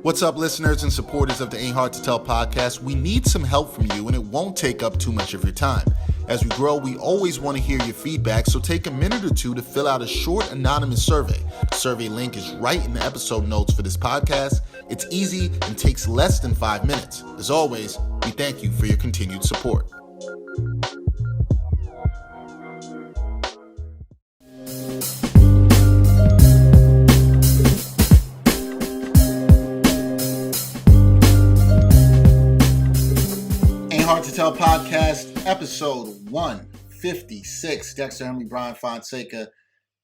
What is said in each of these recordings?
What's up, listeners and supporters of the Ain't Hard to Tell podcast? We need some help from you, and it won't take up too much of your time. As we grow, we always want to hear your feedback, so take a minute or two to fill out a short anonymous survey. The survey link is right in the episode notes for this podcast. It's easy and takes less than 5 minutes. As always, we thank you for your continued support. Hard to Tell podcast, episode 156. Dexter Henry, Brian Fonseca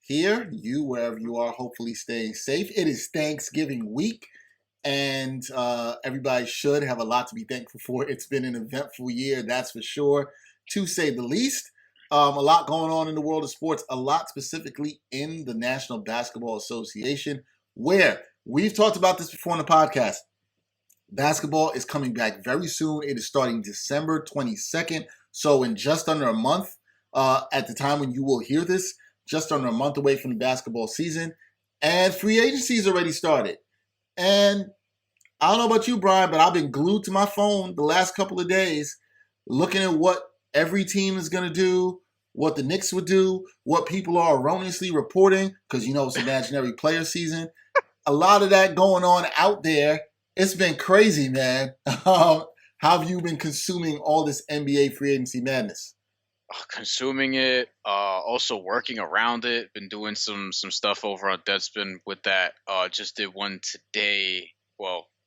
here. You, wherever you are, hopefully staying safe. It is Thanksgiving week, and everybody should have a lot to be thankful for. It's been an eventful year, that's for sure, to say the least. A lot going on in the world of sports, a lot specifically in the National Basketball Association, where we've talked about this before on the podcast. Basketball is coming back very soon. It is starting December 22nd. So in just under a month, at the time when you will hear this, just under a month away from the basketball season. And free agency is already started. And I don't know about you, Brian, but I've been glued to my phone the last couple of days looking at what every team is going to do, what the Knicks would do, what people are erroneously reporting, because you know it's imaginary player season. A lot of that going on out there. It's been crazy, man. How have you been consuming all this NBA free agency madness? Consuming it, also working around it. Been doing some stuff over on Deadspin with that. Just did one today,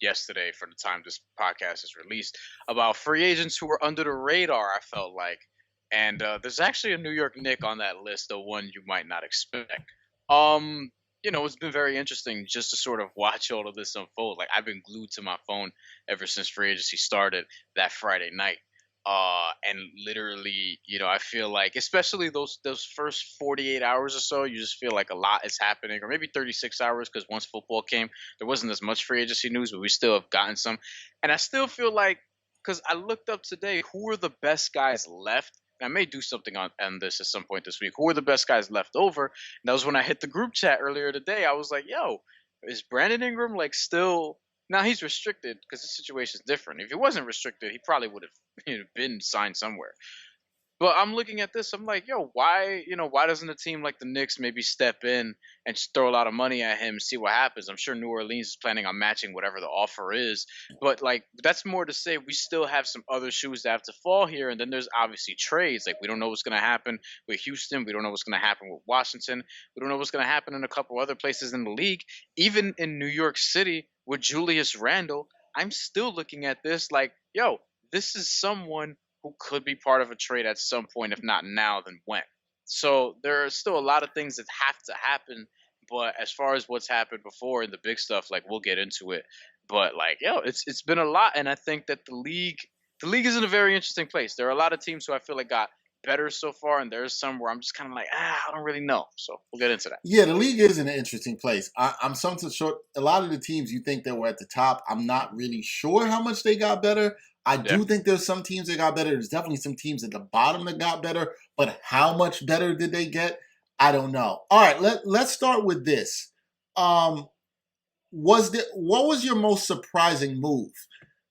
yesterday for the time this podcast is released, about free agents who were under the radar, I felt like. And there's actually a New York Knick on that list, the one you might not expect. It's been very interesting just to sort of watch all of this unfold. Like, I've been glued to my phone ever since free agency started that Friday night. And literally, I feel like, especially those first 48 hours or so, you just feel like a lot is happening, or maybe 36 hours, because once football came, there wasn't as much free agency news, but we still have gotten some. And I still feel like, because I looked up today, who are the best guys left? I may do something on this at some point this week. Who are the best guys left over? And that was when I hit the group chat earlier today. I was like, yo, is Brandon Ingram still... Now he's restricted because the situation is different. If he wasn't restricted, he probably would have been signed somewhere. But I'm looking at this. I'm like, yo, why doesn't a team like the Knicks maybe step in and just throw a lot of money at him and see what happens? I'm sure New Orleans is planning on matching whatever the offer is. But, that's more to say we still have some other shoes that have to fall here. And then there's obviously trades. We don't know what's going to happen with Houston. We don't know what's going to happen with Washington. We don't know what's going to happen in a couple other places in the league. Even in New York City with Julius Randle, I'm still looking at this like, yo, this is someone who could be part of a trade at some point, if not now, then when. So there are still a lot of things that have to happen. But as far as what's happened before and the big stuff, we'll get into it. But it's been a lot, and I think that the league is in a very interesting place. There are a lot of teams who I feel like got better so far, and there's some where I'm just kind of like, I don't really know. So we'll get into that. Yeah, the league is in an interesting place. I'm something short. A lot of the teams you think that were at the top, I'm not really sure how much they got better. I do think there's some teams that got better. There's definitely some teams at the bottom that got better, but how much better did they get? I don't know. All right, let's start with this. What was your most surprising move?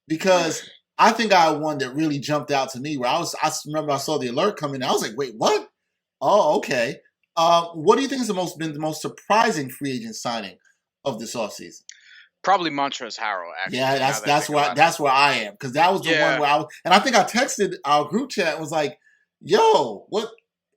Because I think I had one that really jumped out to me. Where I remember I saw the alert come in. I was like, wait, what? Oh, okay. What do you think has been the most surprising free agent signing of this offseason? Probably Montrezl Harrell, actually. Yeah, that's where I am, because that was the one where and I think I texted our group chat and was like, "Yo, what?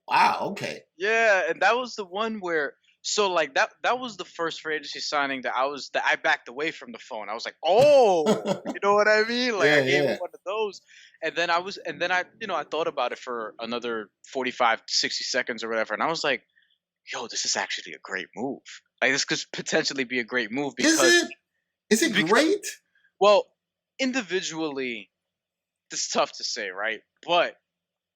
Wow, okay." Yeah, and that was the one where that was the first free agency signing that I backed away from the phone. I was like, "Oh, you know what I mean?" I gave him one of those, and then I thought about it for another 45, 60 seconds or whatever, and I was like, "Yo, this is actually a great move. This could potentially be a great move because." Is it great? Well, individually, it's tough to say, right? But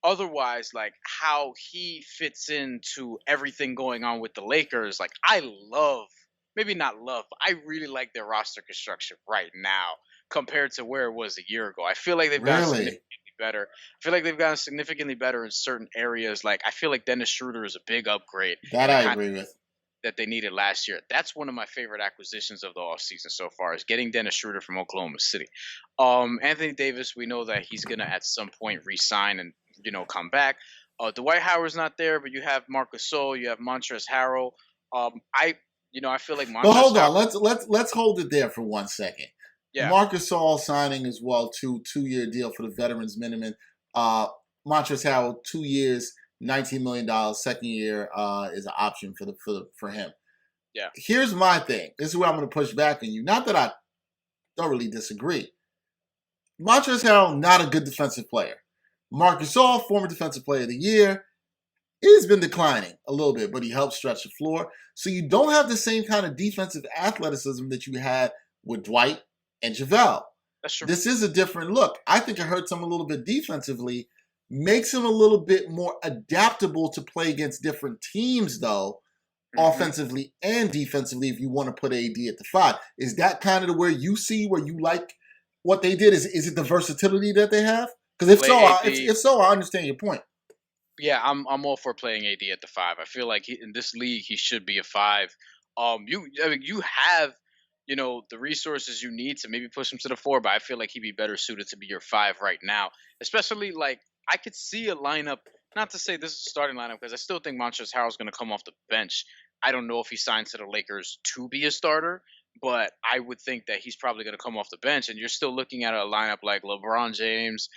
otherwise, how he fits into everything going on with the Lakers, I love, maybe not love, but I really like their roster construction right now compared to where it was a year ago. I feel like they've gotten significantly better. I feel like they've gotten significantly better in certain areas. I feel like Dennis Schroeder is a big upgrade. That I agree with. that they needed last year. That's one of my favorite acquisitions of the offseason so far is getting Dennis Schroeder from Oklahoma City. Anthony Davis, we know that he's gonna at some point re-sign and come back. Dwight Howard's not there, but you have Marc Gasol, you have Montrezl Harrell. I feel like But Montrezl hold on, Harrell. let's hold it there for 1 second. Yeah, Marcus Gasol signing as well, two-year deal for the veterans minimum. Montrezl Harrell, 2 years, $19 million. Second year is an option for him. yeah, Here's my thing. This is where I'm going to push back on you. Not that I thoroughly disagree. Montrezl Harrell, not a good defensive player. Marc Gasol, former defensive player of the year, he's been declining a little bit, but he helps stretch the floor. So you don't have the same kind of defensive athleticism that you had with Dwight and JaVale. that's true. This is a different look. I think it hurts him a little bit defensively, makes him a little bit more adaptable to play against different teams, though, offensively and defensively, if you want to put AD at the 5. Is that kind of where you see where you like what they did? Is it the versatility that they have? Because if so, I understand your point. Yeah, I'm all for playing AD at the 5. I feel like in this league he should be a 5. You have the resources you need to maybe push him to the 4, but I feel like he'd be better suited to be your 5 right now. Especially like I could see a lineup. Not to say this is a starting lineup because I still think Montrezl Harrell's going to come off the bench. I don't know if he signs to the Lakers to be a starter, but I would think that he's probably going to come off the bench, and you're still looking at a lineup like LeBron James,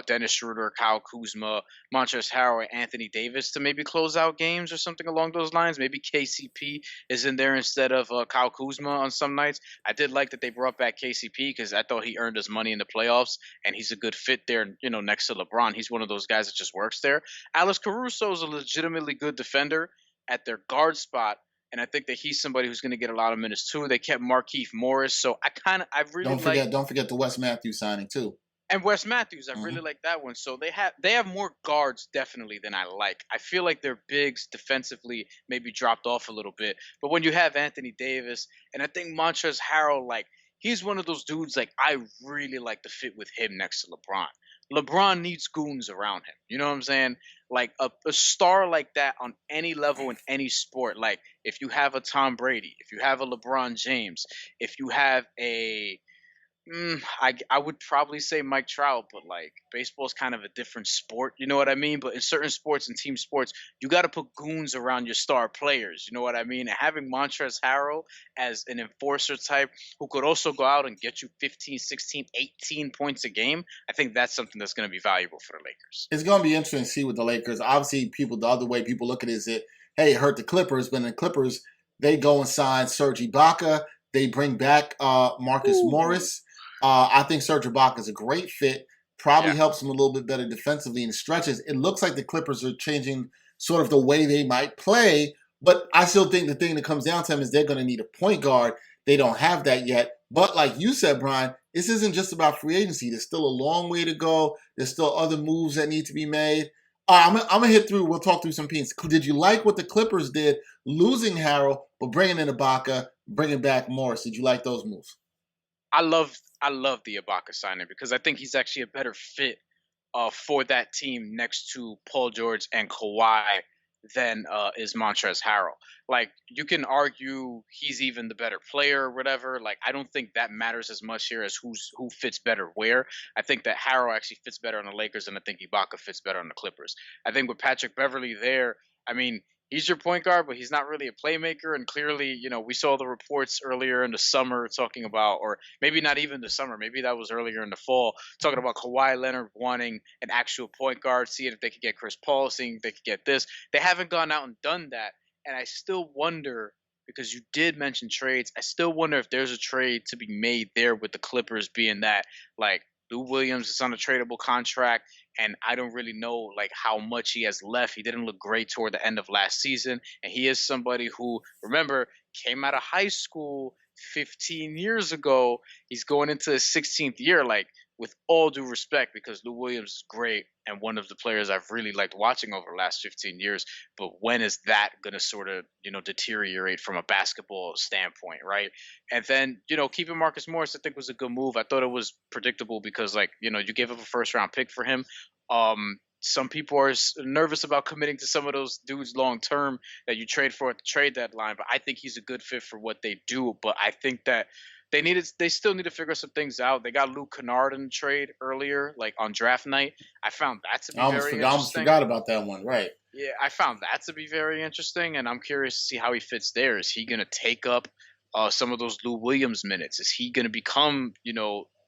Dennis Schroeder, Kyle Kuzma, Montrezl Harrell, and Anthony Davis to maybe close out games or something along those lines. Maybe KCP is in there instead of Kyle Kuzma on some nights. I did like that they brought back KCP because I thought he earned his money in the playoffs, and he's a good fit there. Next to LeBron, he's one of those guys that just works there. Alex Caruso is a legitimately good defender at their guard spot. And I think that he's somebody who's going to get a lot of minutes too. They kept Markieff Morris, so I really Don't forget the Wes Matthews signing too. And Wes Matthews, I really like that one. So they have more guards definitely than I like. I feel like their bigs defensively maybe dropped off a little bit. But when you have Anthony Davis, and I think Montrezl Harrell, like he's one of those dudes like I really like to fit with him next to LeBron. LeBron needs goons around him. You know what I'm saying? Like a star like that on any level in any sport. Like if you have a Tom Brady, if you have a LeBron James, if you have a I would probably say Mike Trout, but like baseball is kind of a different sport, you know what I mean? But in certain sports and team sports, you got to put goons around your star players, you know what I mean? And having Montrezl Harrell as an enforcer type who could also go out and get you 15, 16, 18 points a game, I think that's something that's going to be valuable for the Lakers. It's going to be interesting to see with the Lakers. Obviously, the other way people look at it is that, hey, it hurt the Clippers, but in the Clippers, they go and sign Serge Ibaka. They bring back Marcus Morris. I think Serge Ibaka is a great fit. Probably helps him a little bit better defensively in stretches. It looks like the Clippers are changing sort of the way they might play, but I still think the thing that comes down to them is they're going to need a point guard. They don't have that yet. But like you said, Brian, this isn't just about free agency. There's still a long way to go. There's still other moves that need to be made. I'm going to hit through. We'll talk through some pieces. Did you like what the Clippers did, losing Harrell, but bringing in Ibaka, bringing back Morris? Did you like those moves? I love the Ibaka signing because I think he's actually a better fit for that team next to Paul George and Kawhi than is Montrezl Harrell. Like you can argue he's even the better player or whatever. Like I don't think that matters as much here as who fits better where. I think that Harrell actually fits better on the Lakers, and I think Ibaka fits better on the Clippers. I think with Patrick Beverley there, I mean he's your point guard, but he's not really a playmaker. And clearly, we saw the reports earlier in the summer talking about, or maybe not even the summer, maybe that was earlier in the fall, talking about Kawhi Leonard wanting an actual point guard, seeing if they could get Chris Paul, seeing if they could get this. They haven't gone out and done that. And I still wonder, because you did mention trades, I still wonder if there's a trade to be made there with the Clippers being that, like, Lou Williams is on a tradable contract, and I don't really know like how much he has left. He didn't look great toward the end of last season, and he is somebody who, remember, came out of high school 15 years ago. He's going into his 16th year. Like, with all due respect, because Lou Williams is great and one of the players I've really liked watching over the last 15 years. But when is that going to sort of, deteriorate from a basketball standpoint, right? And then, keeping Marcus Morris, I think was a good move. I thought it was predictable because, like, you gave up a first round pick for him. some people are nervous about committing to some of those dudes long term that you trade for at the trade deadline. But I think he's a good fit for what they do. But I think that they still need to figure some things out. They got Luke Kennard in the trade earlier, like on draft night. I found that to be very I almost interesting. forgot about that one. Right. Yeah, I found that to be very interesting, and I'm curious to see how he fits there. Is he going to take up some of those Lou Williams minutes? Is he going to become,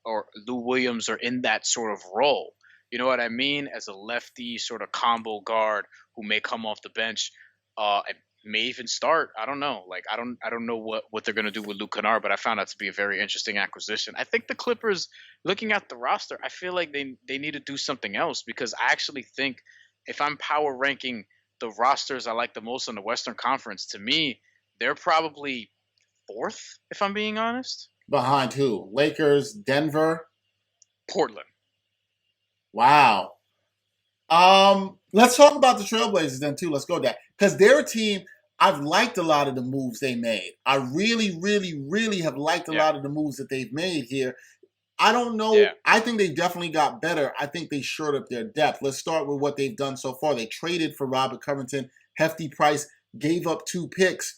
or Lou Williams or in that sort of role? You know what I mean? As a lefty sort of combo guard who may come off the bench, and may even start. I don't know. Like I don't know what they're going to do with Luke Kennard, but I found that to be a very interesting acquisition. I think the Clippers, looking at the roster, I feel like they need to do something else because I actually think if I'm power ranking the rosters I like the most in the Western Conference, to me, they're probably fourth, if I'm being honest. Behind who? Lakers, Denver, Portland. Wow. Let's talk about the Trailblazers then too. Let's go there because they're a team I've liked a lot of the moves they made. I really, really, really have liked a lot of the moves that they've made here. I don't know. Yeah. I think they definitely got better. I think they shored up their depth. Let's start with what they've done so far. They traded for Robert Covington, hefty price, gave up 2 picks.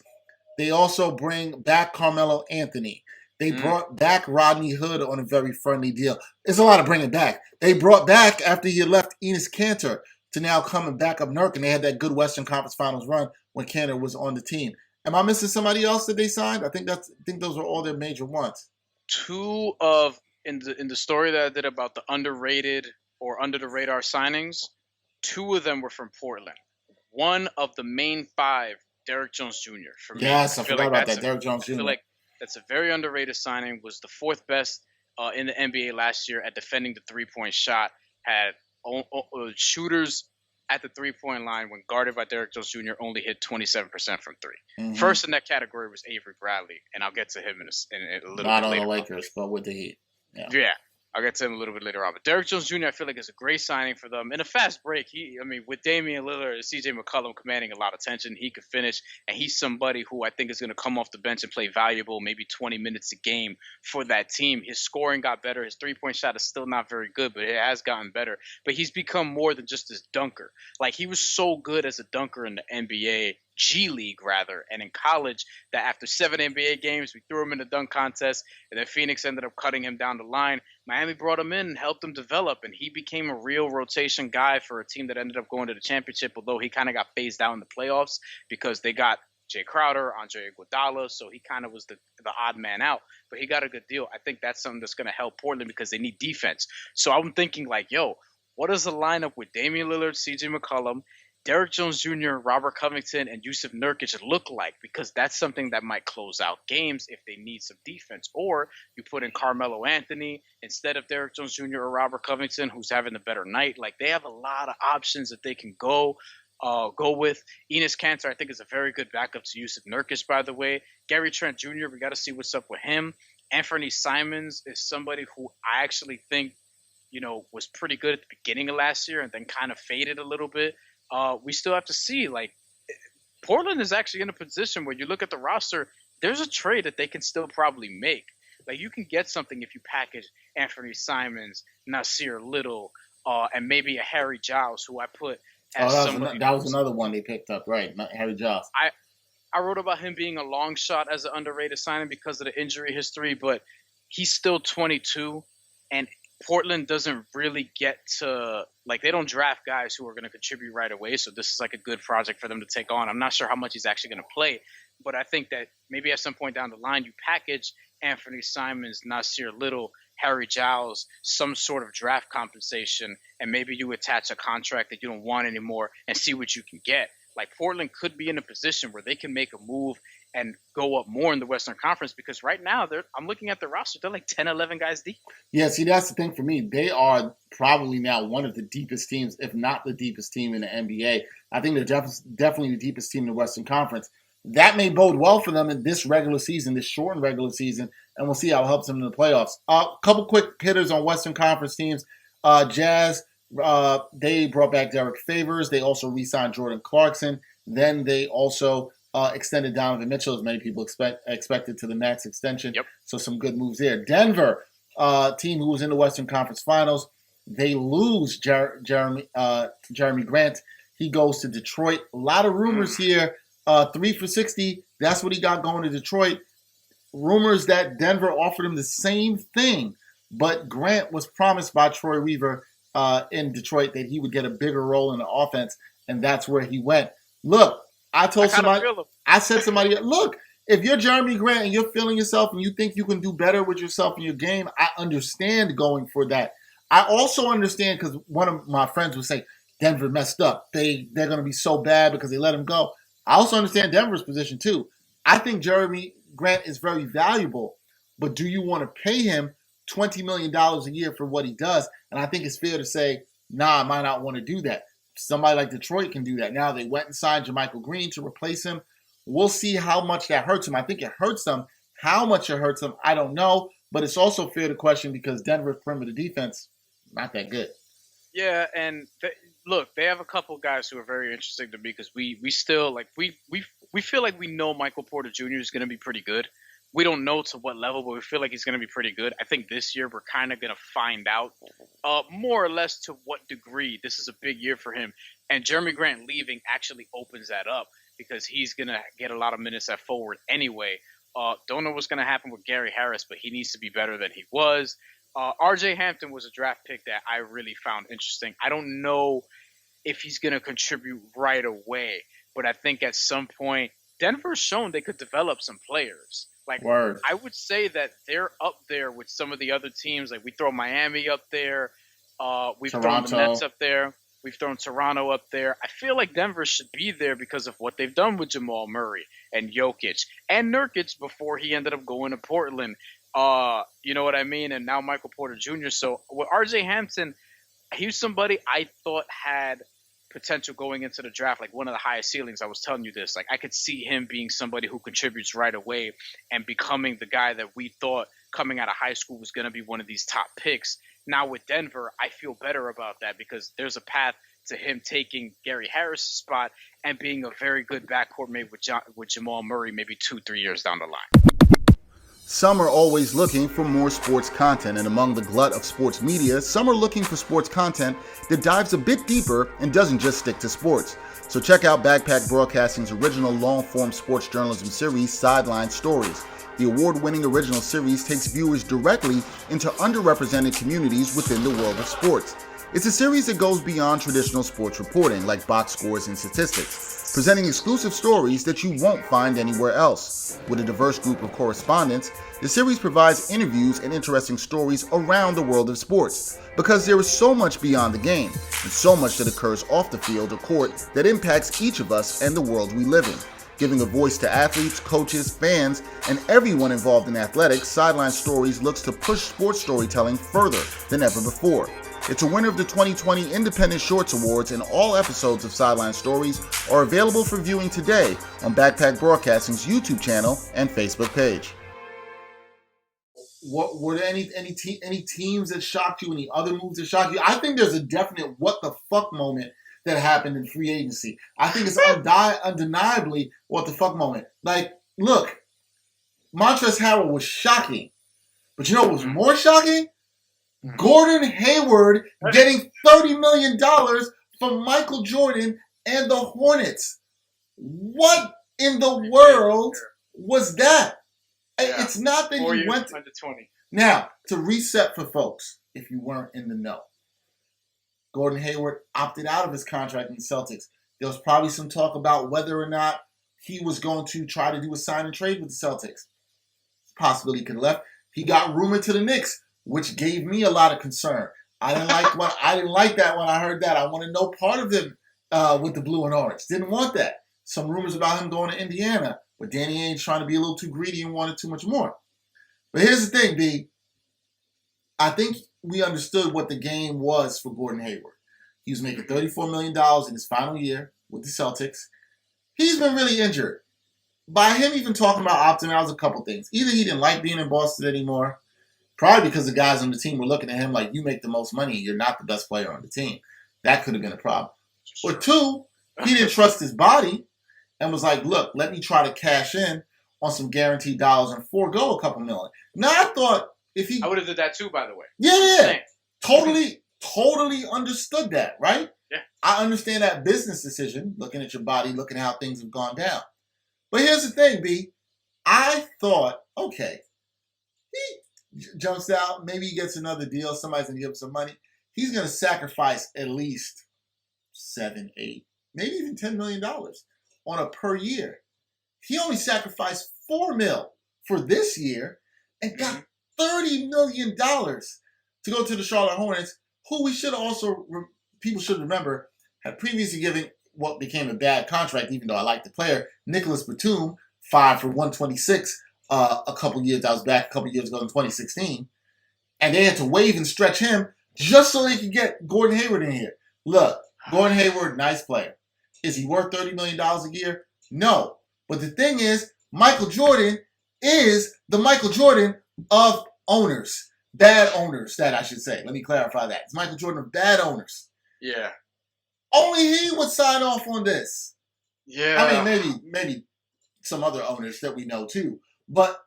They also bring back Carmelo Anthony. They brought back Rodney Hood on a very friendly deal. It's a lot of bringing back. They brought back, after he had left, Enes Kanter to now come and back up Nurk, and they had that good Western Conference Finals run when Kanter was on the team. Am I missing somebody else that they signed? I think those are all their major ones. In the story that I did about the underrated or under the radar signings, 2 of them were from Portland. One of the main 5, Derrick Jones Jr. For me. Yes, I forgot about that. Derrick Jones Jr. I feel like that's a very underrated signing. Was the 4th best in the NBA last year at defending the 3-point shot. Had shooters at the 3-point line when guarded by Derrick Jones Jr. only hit 27% from 3. Mm-hmm. First in that category was Avery Bradley, and I'll get to him in a little bit later. Not on the Lakers, but with the Heat. Yeah, I'll get to him a little bit later on. But Derrick Jones Jr., I feel like is a great signing for them. In a fast break, with Damian Lillard and CJ McCollum commanding a lot of attention, he could finish. And he's somebody who I think is going to come off the bench and play valuable, maybe 20 minutes a game for that team. His scoring got better. His 3-point shot is still not very good, but it has gotten better. But he's become more than just this dunker. Like, he was so good as a dunker in the NBA, G League rather, and in college, that after 7 NBA games, we threw him in the dunk contest, and then Phoenix ended up cutting him down the line. Miami brought him in and helped him develop, and he became a real rotation guy for a team that ended up going to the championship, although he kind of got phased out in the playoffs because they got Jay Crowder, Andre Iguodala, so he kind of was the odd man out, but he got a good deal. I think that's something that's going to help Portland because they need defense. So I'm thinking like, what is the lineup with Damian Lillard, CJ McCollum, Derrick Jones Jr., Robert Covington, and Jusuf Nurkic look like? Because that's something that might close out games if they need some defense. Or you put in Carmelo Anthony instead of Derrick Jones Jr. or Robert Covington, who's having a better night. Like, they have a lot of options that they can go with. Enes Kanter, I think, is a very good backup to Jusuf Nurkic, by the way. Gary Trent Jr., we got to see what's up with him. Anthony Simons is somebody who I actually think, was pretty good at the beginning of last year and then kind of faded a little bit. We still have to see. Like, Portland is actually in a position where you look at the roster, there's a trade that they can still probably make. Like, you can get something if you package Anthony Simons, Nasir Little, and maybe a Harry Giles, who I put as somebody. That was another one they picked up, right? Harry Giles. I wrote about him being a long shot as an underrated signing because of the injury history, but he's still 22, and Portland doesn't really get to, like, they don't draft guys who are going to contribute right away, so this is like a good project for them to take on. I'm not sure how much he's actually going to play, but I think that maybe at some point down the line you package Anthony Simons, Nasir Little, Harry Giles, some sort of draft compensation, and maybe you attach a contract that you don't want anymore and see what you can get. Like, Portland could be in a position where they can make a move and go up more in the Western Conference because right now I'm looking at the roster. They're like 10, 11 guys deep. Yeah, see, that's the thing for me. They are probably now one of the deepest teams, if not the deepest team in the NBA. I think they're definitely the deepest team in the Western Conference. That may bode well for them in this regular season, this shortened regular season, and we'll see how it helps them in the playoffs. A couple quick hitters on Western Conference teams. Jazz, they brought back Derek Favors. They also re-signed Jordan Clarkson. Then they also extended Donovan Mitchell, as many people expected, to the max extension. Yep. So some good moves there. Denver, team who was in the Western Conference Finals, They lose Jeremy Grant. He goes to Detroit. A lot of rumors here. 3 for 60. That's what he got going to Detroit. Rumors that Denver offered him the same thing, but Grant was promised by Troy Weaver in Detroit that he would get a bigger role in the offense, and that's where he went. Look, I said to somebody, look, if you're Jeremy Grant and you're feeling yourself and you think you can do better with yourself in your game, I understand going for that. I also understand because one of my friends would say, Denver messed up. They're going to be so bad because they let him go. I also understand Denver's position too. I think Jeremy Grant is very valuable, but do you want to pay him $20 million a year for what he does? And I think it's fair to say, I might not want to do that. Somebody like Detroit can do that. Now they went and signed JaMychal Green to replace him. We'll see how much that hurts him. I think it hurts them. How much it hurts them, I don't know. But it's also fair to question because Denver's perimeter defense, not that good. Yeah, and look, they have a couple guys who are very interesting to me because we still we feel like we know Michael Porter Jr. is going to be pretty good. We don't know to what level, but we feel like he's going to be pretty good. I think this year we're kind of going to find out more or less to what degree. This is a big year for him. And Jeremy Grant leaving actually opens that up because he's going to get a lot of minutes at forward anyway. Don't know what's going to happen with Gary Harris, but he needs to be better than he was. RJ Hampton was a draft pick that I really found interesting. I don't know if he's going to contribute right away, but I think at some point, Denver's shown they could develop some players. Like, Word. I would say that they're up there with some of the other teams. Like, we throw Miami up there. We've thrown the Nets up there. We've thrown Toronto up there. I feel like Denver should be there because of what they've done with Jamal Murray and Jokic and Nurkic before he ended up going to Portland. You know what I mean? And now Michael Porter Jr. So with RJ Hampton, he's somebody I thought had potential going into the draft, like one of the highest ceilings. I was telling you this. Like, I could see him being somebody who contributes right away and becoming the guy that we thought coming out of high school was going to be one of these top picks. Now with Denver, I feel better about that because there's a path to him taking Gary Harris' spot and being a very good backcourt mate with Jamal Murray maybe 2-3 years down the line. Some are always looking for more sports content, and among the glut of sports media, some are looking for sports content that dives a bit deeper and doesn't just stick to sports. So check out Backpack Broadcasting's original long-form sports journalism series, Sideline Stories. The award-winning original series takes viewers directly into underrepresented communities within the world of sports. It's a series that goes beyond traditional sports reporting, like box scores and statistics, presenting exclusive stories that you won't find anywhere else. With a diverse group of correspondents, the series provides interviews and interesting stories around the world of sports, because there is so much beyond the game, and so much that occurs off the field or court that impacts each of us and the world we live in. Giving a voice to athletes, coaches, fans, and everyone involved in athletics, Sideline Stories looks to push sports storytelling further than ever before. It's a winner of the 2020 Independent Shorts Awards, and all episodes of Sideline Stories are available for viewing today on Backpack Broadcasting's YouTube channel and Facebook page. What were there any teams that shocked you? Any other moves that shocked you? I think there's a definite what the fuck moment that happened in free agency. I think it's undeniably what the fuck moment. Like, look, Montrezl Harrell was shocking, but you know what was more shocking? Gordon Hayward getting $30 million from Michael Jordan and the Hornets. What in the world was that? Yeah. It's not that he went to 20. Now, to reset for folks, if you weren't in the know, Gordon Hayward opted out of his contract in the Celtics. There was probably some talk about whether or not he was going to try to do a sign and trade with the Celtics. Possibility he could have left. He got rumored to the Knicks, which gave me a lot of concern. I didn't like that when I heard that. I wanted no part of him with the blue and orange. Didn't want that. Some rumors about him going to Indiana, but Danny Ainge trying to be a little too greedy and wanted too much more. But here's the thing, B. I think we understood what the game was for Gordon Hayward. He was making $34 million in his final year with the Celtics. He's been really injured. By him even talking about opting out was a couple things. Either he didn't like being in Boston anymore, probably because the guys on the team were looking at him like, you make the most money, you're not the best player on the team. That could have been a problem. Or two, he didn't trust his body and was like, look, let me try to cash in on some guaranteed dollars and forego a couple million. Now, I thought if he... I would have did that too, by the way. Yeah. Totally totally understood that, right? Yeah. I understand that business decision, looking at your body, looking at how things have gone down. But here's the thing, B. I thought, okay, he jumps out, maybe he gets another deal, somebody's going to give him some money. He's going to sacrifice at least 7, 8, maybe even $10 million on a per year. He only sacrificed $4 million for this year and got $30 million to go to the Charlotte Hornets, who we should also, people should remember, had previously given what became a bad contract, even though I like the player, Nicholas Batum, 5 for 126 a couple years. I was back a couple years ago in 2016. And they had to waive and stretch him just so they could get Gordon Hayward in here. Look, Gordon Hayward, nice player. Is he worth $30 million a year? No. But the thing is, Michael Jordan is the Michael Jordan of owners. Bad owners, that I should say. Let me clarify that. It's Michael Jordan of bad owners. Yeah. Only he would sign off on this. Yeah. I mean, maybe some other owners that we know too. But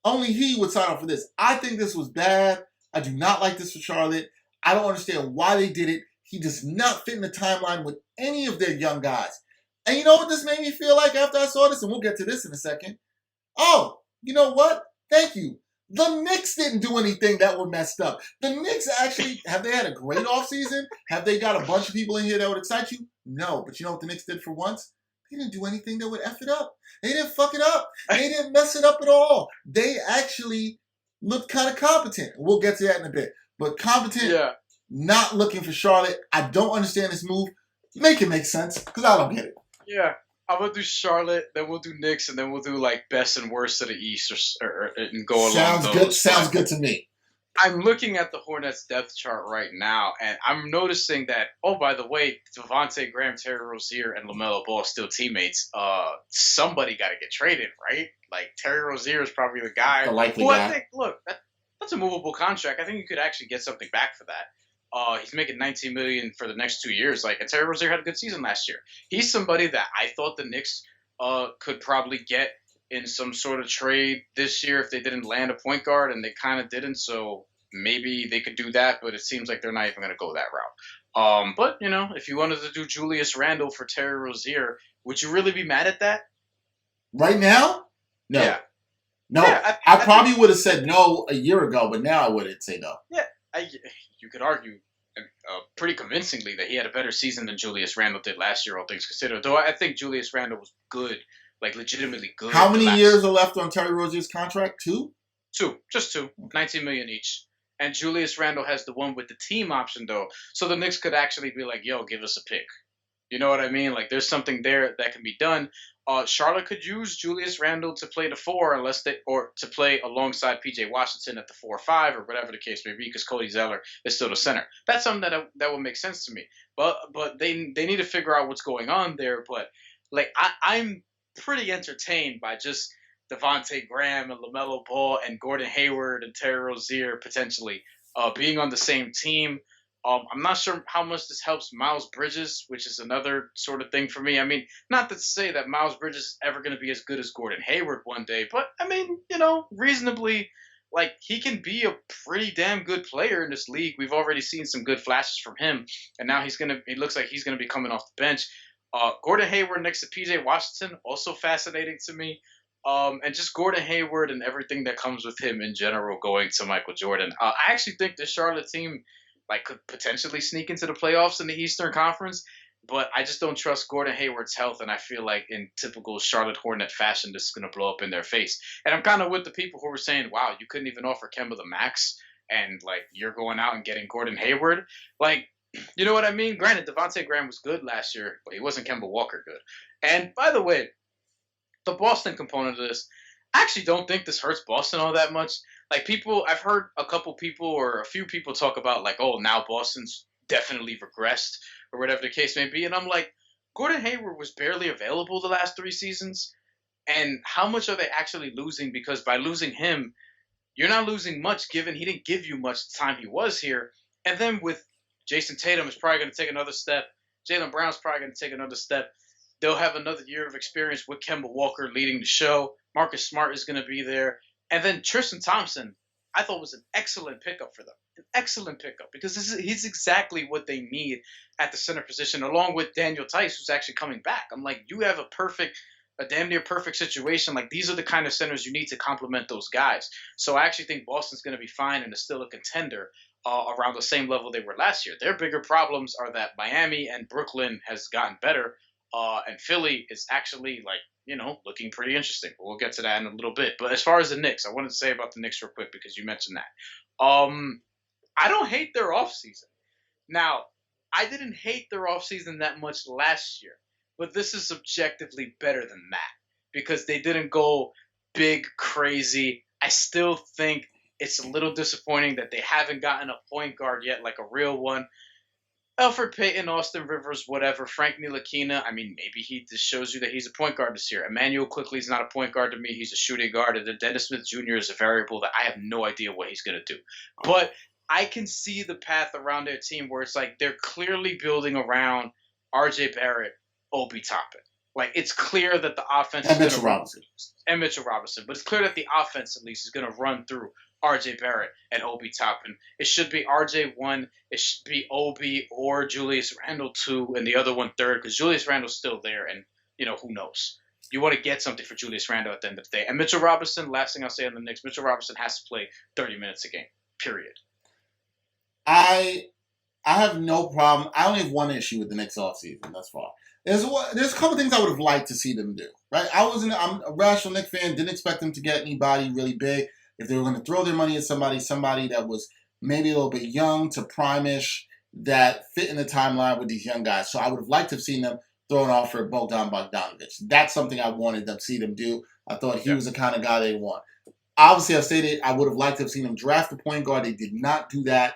only he would sign off for this. I think this was bad. I do not like this for Charlotte. I don't understand why they did it. He does not fit in the timeline with any of their young guys. And you know what this made me feel like after I saw this? And we'll get to this in a second. Oh, you know what? Thank you. The Knicks didn't do anything that were messed up. The Knicks actually, have they had a great offseason? Have they got a bunch of people in here that would excite you? No. But you know what the Knicks did for once? They didn't do anything that would F it up. They didn't fuck it up. They didn't mess it up at all. They actually looked kind of competent. We'll get to that in a bit. But competent, not looking for Charlotte. I don't understand this move. Make it make sense, because I don't get it. Yeah. I'm going to do Charlotte, then we'll do Knicks, and then we'll do like best and worst of the East and go along those. Sounds good to me. I'm looking at the Hornets depth chart right now, and I'm noticing that, oh, by the way, Devontae Graham, Terry Rozier, and LaMelo Ball still teammates. Somebody got to get traded, right? Like, Terry Rozier is probably the guy. The likely guy. I think, look, that's a movable contract. I think you could actually get something back for that. He's making $19 million for the next 2 years. Like, and Terry Rozier had a good season last year. He's somebody that I thought the Knicks could probably get in some sort of trade this year if they didn't land a point guard, and they kind of didn't. So maybe they could do that, but it seems like they're not even going to go that route. But you know, if you wanted to do Julius Randle for Terry Rozier, would you really be mad at that? Right now? No. Yeah. No. Yeah, I probably would have said no a year ago, but now I wouldn't say no. Yeah. You could argue pretty convincingly that he had a better season than Julius Randle did last year, all things considered. Though I think Julius Randle was good, like legitimately good. How many years are left on Terry Rozier's contract? 2? 2. Just 2. $19 million each. And Julius Randle has the one with the team option, though. So the Knicks could actually be like, yo, give us a pick. You know what I mean? Like, there's something there that can be done. Charlotte could use Julius Randle to play the 4 or to play alongside P.J. Washington at the 4-5 or whatever the case may be, because Cody Zeller is still the center. That's something that would make sense to me. But they need to figure out what's going on there. But like I'm pretty entertained by just Devontae Graham and LaMelo Ball and Gordon Hayward and Terry Rozier potentially being on the same team. I'm not sure how much this helps Miles Bridges, which is another sort of thing for me. I mean, not to say that Miles Bridges is ever going to be as good as Gordon Hayward one day, but I mean, you know, reasonably, like, he can be a pretty damn good player in this league. We've already seen some good flashes from him, and now he looks like he's going to be coming off the bench. Gordon Hayward next to PJ Washington, also fascinating to me. And just Gordon Hayward and everything that comes with him in general going to Michael Jordan. I actually think the Charlotte team could potentially sneak into the playoffs in the Eastern Conference, but I just don't trust Gordon Hayward's health, and I feel like in typical Charlotte Hornet fashion, this is going to blow up in their face. And I'm kind of with the people who were saying, wow, you couldn't even offer Kemba the max, and like you're going out and getting Gordon Hayward. Like, you know what I mean? Granted, Devontae Graham was good last year, but he wasn't Kemba Walker good. And by the way, the Boston component of this, I actually don't think this hurts Boston all that much. Like, I've heard a few people talk about, like, oh, now Boston's definitely regressed or whatever the case may be. And I'm like, Gordon Hayward was barely available the last 3 seasons. And how much are they actually losing? Because by losing him, you're not losing much, given he didn't give you much the time he was here. And then with Jason Tatum is probably going to take another step. Jaylen Brown's probably going to take another step. They'll have another year of experience with Kemba Walker leading the show. Marcus Smart is going to be there. And then Tristan Thompson, I thought was an excellent pickup for them. An excellent pickup because he's exactly what they need at the center position, along with Daniel Tice, who's actually coming back. I'm like, you have a damn near perfect situation. Like, these are the kind of centers you need to complement those guys. So I actually think Boston's going to be fine and is still a contender around the same level they were last year. Their bigger problems are that Miami and Brooklyn has gotten better, and Philly is actually looking pretty interesting. We'll get to that in a little bit. But as far as the Knicks, I wanted to say about the Knicks real quick because you mentioned that. I don't hate their offseason. Now, I didn't hate their offseason that much last year, but this is objectively better than that because they didn't go big, crazy. I still think it's a little disappointing that they haven't gotten a point guard yet, like a real one. Elfrid Payton, Austin Rivers, whatever. Frank Ntilikina, I mean, maybe he just shows you that he's a point guard this year. Emmanuel Quickley is not a point guard to me. He's a shooting guard. And then Dennis Smith Jr. is a variable that I have no idea what he's going to do. But I can see the path around their team where it's like they're clearly building around R.J. Barrett, Obi Toppin. Like, it's clear that the offense and Mitchell Robinson. And Mitchell Robinson. But it's clear that the offense, at least, is going to run through R.J. Barrett and Obi Toppin. It should be R.J. 1, it should be Obi or Julius Randle 2, and the other one 3rd, because Julius Randle's still there, and, who knows. You want to get something for Julius Randle at the end of the day. And Mitchell Robinson, last thing I'll say on the Knicks, Mitchell Robinson has to play 30 minutes a game, period. I have no problem. I only have one issue with the Knicks offseason thus far. There's a couple things I would have liked to see them do, right? I'm a rational Knicks fan, didn't expect them to get anybody really big. If they were going to throw their money at somebody that was maybe a little bit young to prime-ish, that fit in the timeline with these young guys. So I would have liked to have seen them throw an offer at Bogdan Bogdanovic. That's something I wanted them to see them do. I thought he was the kind of guy they want. Obviously, I've stated I would have liked to have seen them draft a point guard. They did not do that.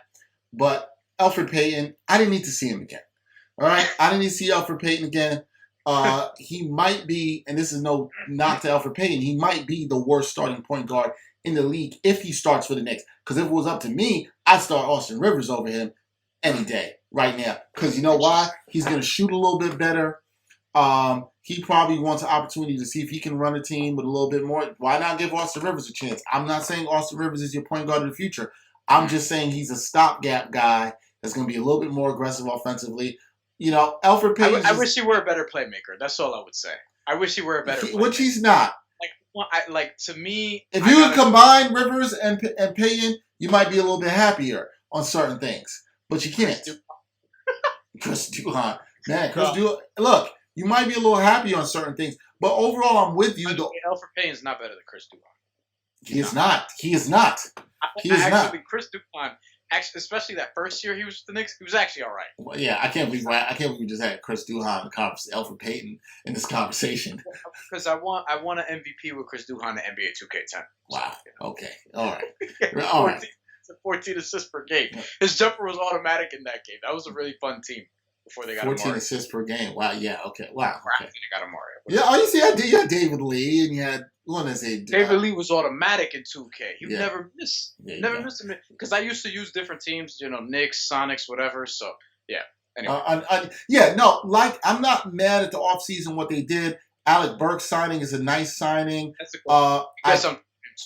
But Elfrid Payton, I didn't need to see him again. All right? I didn't need to see Elfrid Payton again. He might be, and this is no knock to Elfrid Payton, he might be the worst starting point guard in the league if he starts for the Knicks. Because if it was up to me, I'd start Austin Rivers over him any day right now. Because you know why? He's going to shoot a little bit better. He probably wants an opportunity to see if he can run a team with a little bit more. Why not give Austin Rivers a chance? I'm not saying Austin Rivers is your point guard of the future. I'm just saying he's a stopgap guy that's going to be a little bit more aggressive offensively. Elfrid Payton. I wish he were a better playmaker. That's all I would say. I wish he were a better playmaker. Which he's not. To me, if you would combine Rivers and Payton, you might be a little bit happier on certain things, but you can't. Chris Duhon, man, look, you might be a little happy on certain things, but overall, I'm with you. Elfrid Payton's not better than Chris Duhon. He is not. He is not. Chris Duhon. Actually, especially that first year he was with the Knicks, he was actually all right. Well, yeah, I can't believe we just had Chris Duhon and Elfrid Payton in this conversation. Because I want an MVP with Chris Duhon in NBA 2K10. Wow. Okay. All right. All right. It's a 14 assists per game. His jumper was automatic in that game. That was a really fun team before they got 14 Amari. assists per game. Wow. Yeah. Okay. Wow. After they got Amari. Yeah. Oh, you see, you had David Lee, and you had. David Lee was automatic in 2K. He never missed. Yeah, missed him. Because I used to use different teams, Knicks, Sonics, whatever. So, yeah. Anyway. I'm not mad at the offseason, what they did. Alec Burks signing is a nice signing. That's a cool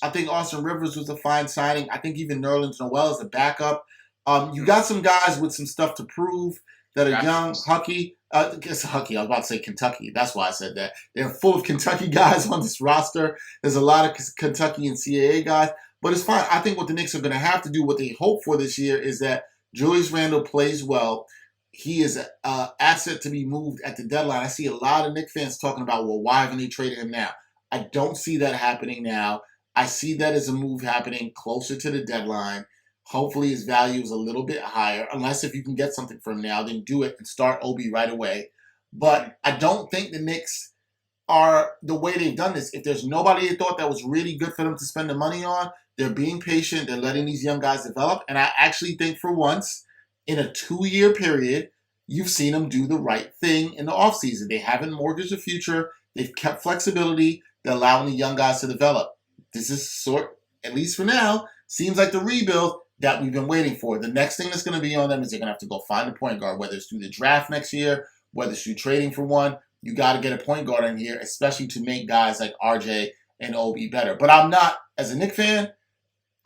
I think Austin Rivers was a fine signing. I think even Nerlens Noel is a backup. You got some guys with some stuff to prove that are young. Hucky. I was about to say Kentucky. That's why I said that. They're full of Kentucky guys on this roster. There's a lot of Kentucky and CAA guys. But it's fine. I think what the Knicks are going to have to do, what they hope for this year, is that Julius Randle plays well. He is an asset to be moved at the deadline. I see a lot of Knicks fans talking about, well, why haven't they traded him now? I don't see that happening now. I see that as a move happening closer to the deadline. Hopefully his value is a little bit higher, unless if you can get something from him now, then do it and start Obi right away. But I don't think the Knicks are the way they've done this. If there's nobody they thought that was really good for them to spend the money on, they're being patient. They're letting these young guys develop. And I actually think for once, in a 2-year period, you've seen them do the right thing in the offseason. They haven't mortgaged the future. They've kept flexibility. They're allowing the young guys to develop. This is at least for now, seems like the rebuild that we've been waiting for. The next thing that's going to be on them is they're going to have to go find a point guard, whether it's through the draft next year, whether it's through trading for one. You got to get a point guard in here, especially to make guys like RJ and Obi better. But I'm not, as a Knicks fan,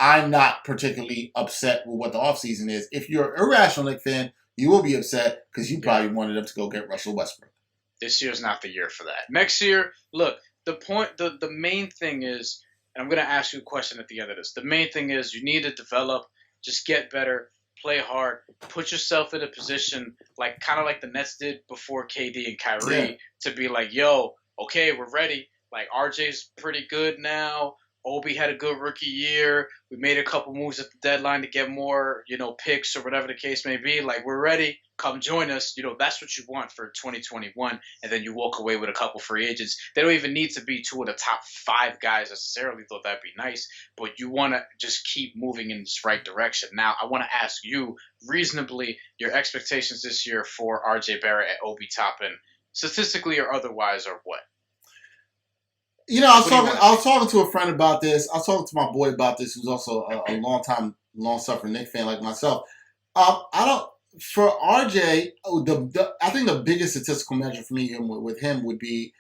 I'm not particularly upset with what the offseason is. If you're an irrational Knicks fan, you will be upset because you probably wanted them to go get Russell Westbrook. This year's not the year for that. Next year, look, the main thing is, and I'm going to ask you a question at the end of this. The main thing is you need to develop, just get better, play hard, put yourself in a position kind of like the Nets did before KD and Kyrie to be like, yo, okay, we're ready. Like RJ's pretty good now. Obi had a good rookie year. We made a couple moves at the deadline to get more, picks or whatever the case may be. Like, we're ready. Come join us. That's what you want for 2021. And then you walk away with a couple free agents. They don't even need to be two of the top 5 guys necessarily, though that'd be nice. But you want to just keep moving in this right direction. Now, I want to ask you, reasonably, your expectations this year for RJ Barrett and Obi Toppin, statistically or otherwise, are what? I was talking to a friend about this. I was talking to my boy about this, who's also a long-suffering Knicks fan like myself. For RJ, I think the biggest statistical measure for me with him would be,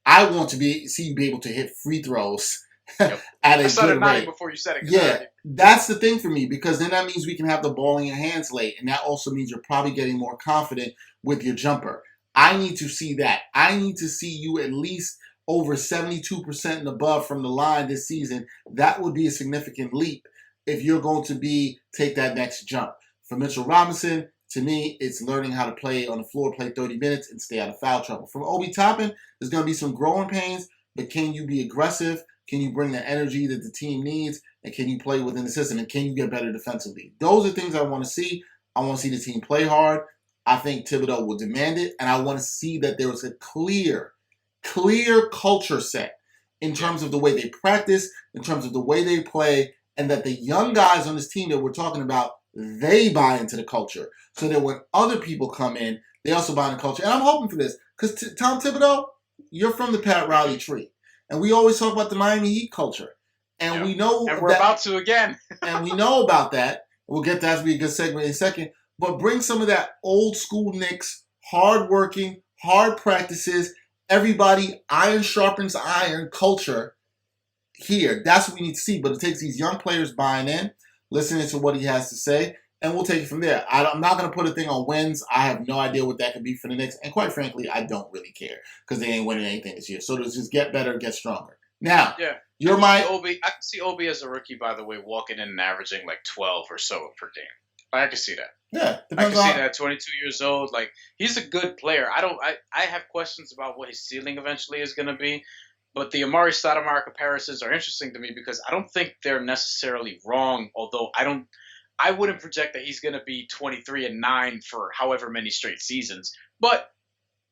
I want to see you be able to hit free throws at a good rate. Before you said it. Yeah, that's the thing for me, because then that means we can have the ball in your hands late, and that also means you're probably getting more confident with your jumper. I need to see that. I need to see you at least over 72% and above from the line this season. That would be a significant leap if you're going to take that next jump. For Mitchell Robinson, to me, it's learning how to play on the floor, play 30 minutes, and stay out of foul trouble. From Obi Toppin, there's going to be some growing pains, but can you be aggressive? Can you bring the energy that the team needs? And can you play within the system? And can you get better defensively? Those are things I want to see. I want to see the team play hard. I think Thibodeau will demand it, and I want to see that there is a clear culture set in terms of the way they practice, in terms of the way they play, and that the young guys on this team that we're talking about, they buy into the culture. So that when other people come in, they also buy into the culture. And I'm hoping for this, because Tom Thibodeau, you're from the Pat Riley tree. And we always talk about the Miami Heat culture. And we know and we're about to again. And we know about that. We'll get that to be a good segment in a second. But bring some of that old school Knicks, hard-working, hard practices, everybody, iron sharpens iron culture here. That's what we need to see. But it takes these young players buying in, listening to what he has to say, and we'll take it from there. I'm not going to put a thing on wins. I have no idea what that could be for the Knicks. And quite frankly, I don't really care because they ain't winning anything this year. So let's just get better, get stronger. Now, I can see Obi as a rookie, by the way, walking in and averaging like 12 or so per game. I can see that. Yeah, I can see that. 22 years old, he's a good player. I have questions about what his ceiling eventually is going to be, but the Amari Stoudemire comparisons are interesting to me because I don't think they're necessarily wrong. Although I wouldn't project that he's going to be 23-9 for however many straight seasons. But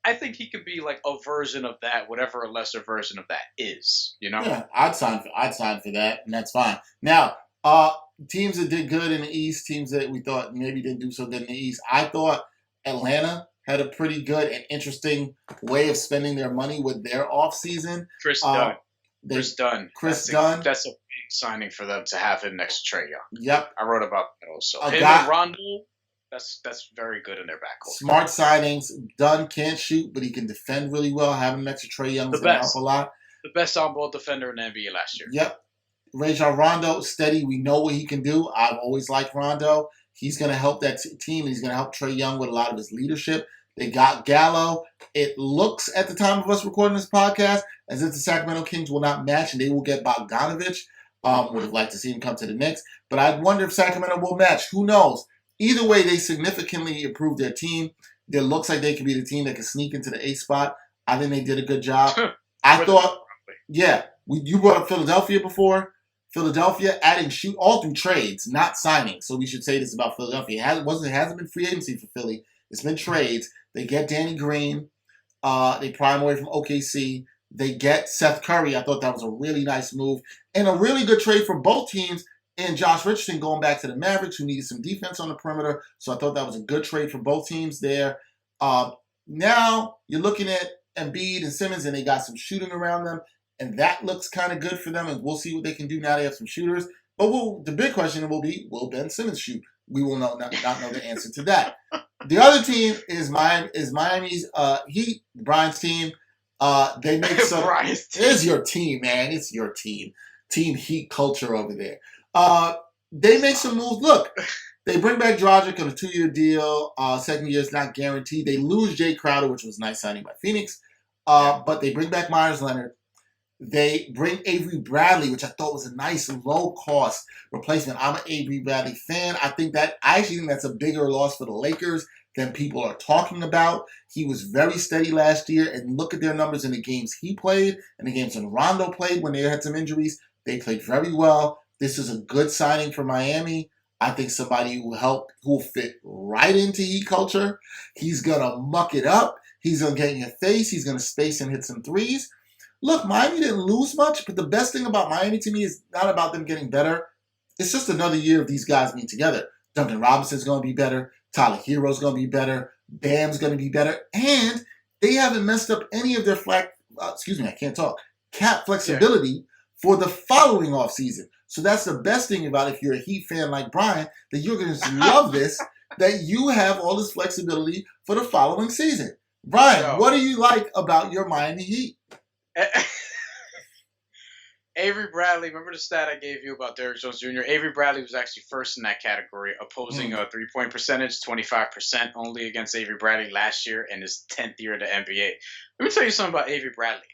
I think he could be like a version of that, whatever a lesser version of that is. Yeah, I'd sign for that, and that's fine. Now, teams that did good in the East, teams that we thought maybe didn't do so good in the East. I thought Atlanta had a pretty good and interesting way of spending their money with their offseason. Chris Dunn. Chris Dunn. That's a big signing for them to have him next to Trae Young. Yep. I wrote about that also. Him and Rondo, that's very good in their backcourt. Smart signings. Dunn can't shoot, but he can defend really well. Having him next to Trae Young is going to help a lot. The best on-ball defender in the NBA last year. Yep. Rajon Rondo, steady. We know what he can do. I've always liked Rondo. He's going to help that team. He's going to help Trae Young with a lot of his leadership. They got Gallo. It looks, at the time of us recording this podcast, as if the Sacramento Kings will not match and they will get Bogdanovich. Would have liked to see him come to the Knicks. But I wonder if Sacramento will match. Who knows? Either way, they significantly improved their team. It looks like they could be the team that can sneak into the 8th spot. I think they did a good job. I thought, you brought up Philadelphia before. Philadelphia adding all through trades, not signing. So we should say this about Philadelphia. It hasn't been free agency for Philly. It's been trades. They get Danny Green. They pry him away from OKC. They get Seth Curry. I thought that was a really nice move. And a really good trade for both teams. And Josh Richardson going back to the Mavericks, who needed some defense on the perimeter. So I thought that was a good trade for both teams there. Now you're looking at Embiid and Simmons, and they got some shooting around them. And that looks kind of good for them, and we'll see what they can do now. They have some shooters. But the big question will be, will Ben Simmons shoot? We will not know the answer to that. The other team is Miami's Heat, Brian's team. They make some. It's your team, man. It's your team. Team Heat culture over there. They make some moves. Look, they bring back Dragic on a 2-year deal. Second year is not guaranteed. They lose Jay Crowder, which was a nice signing by Phoenix. But they bring back Myers Leonard. They bring Avery Bradley, which I thought was a nice low-cost replacement. I'm an Avery Bradley fan. I actually think that's a bigger loss for the Lakers than people are talking about. He was very steady last year, and look at their numbers in the games he played and the games when Rondo played when they had some injuries. They played very well. This is a good signing for Miami. I think somebody who will fit right into Heat culture. He's going to muck it up. He's going to get in your face. He's going to space and hit some threes. Look, Miami didn't lose much, but the best thing about Miami to me is not about them getting better. It's just another year of these guys being together. Duncan Robinson's going to be better. Tyler Hero's going to be better. Bam's going to be better. And they haven't messed up any of their cap flexibility for the following offseason. So that's the best thing about if you're a Heat fan like Brian, that you're going to love this, that you have all this flexibility for the following season. Brian, what do you like about your Miami Heat? Avery Bradley, remember the stat I gave you about Derrick Jones Jr.? Avery Bradley was actually first in that category, opposing a three-point percentage, 25% only against Avery Bradley last year in his 10th year in the NBA. Let me tell you something about Avery Bradley.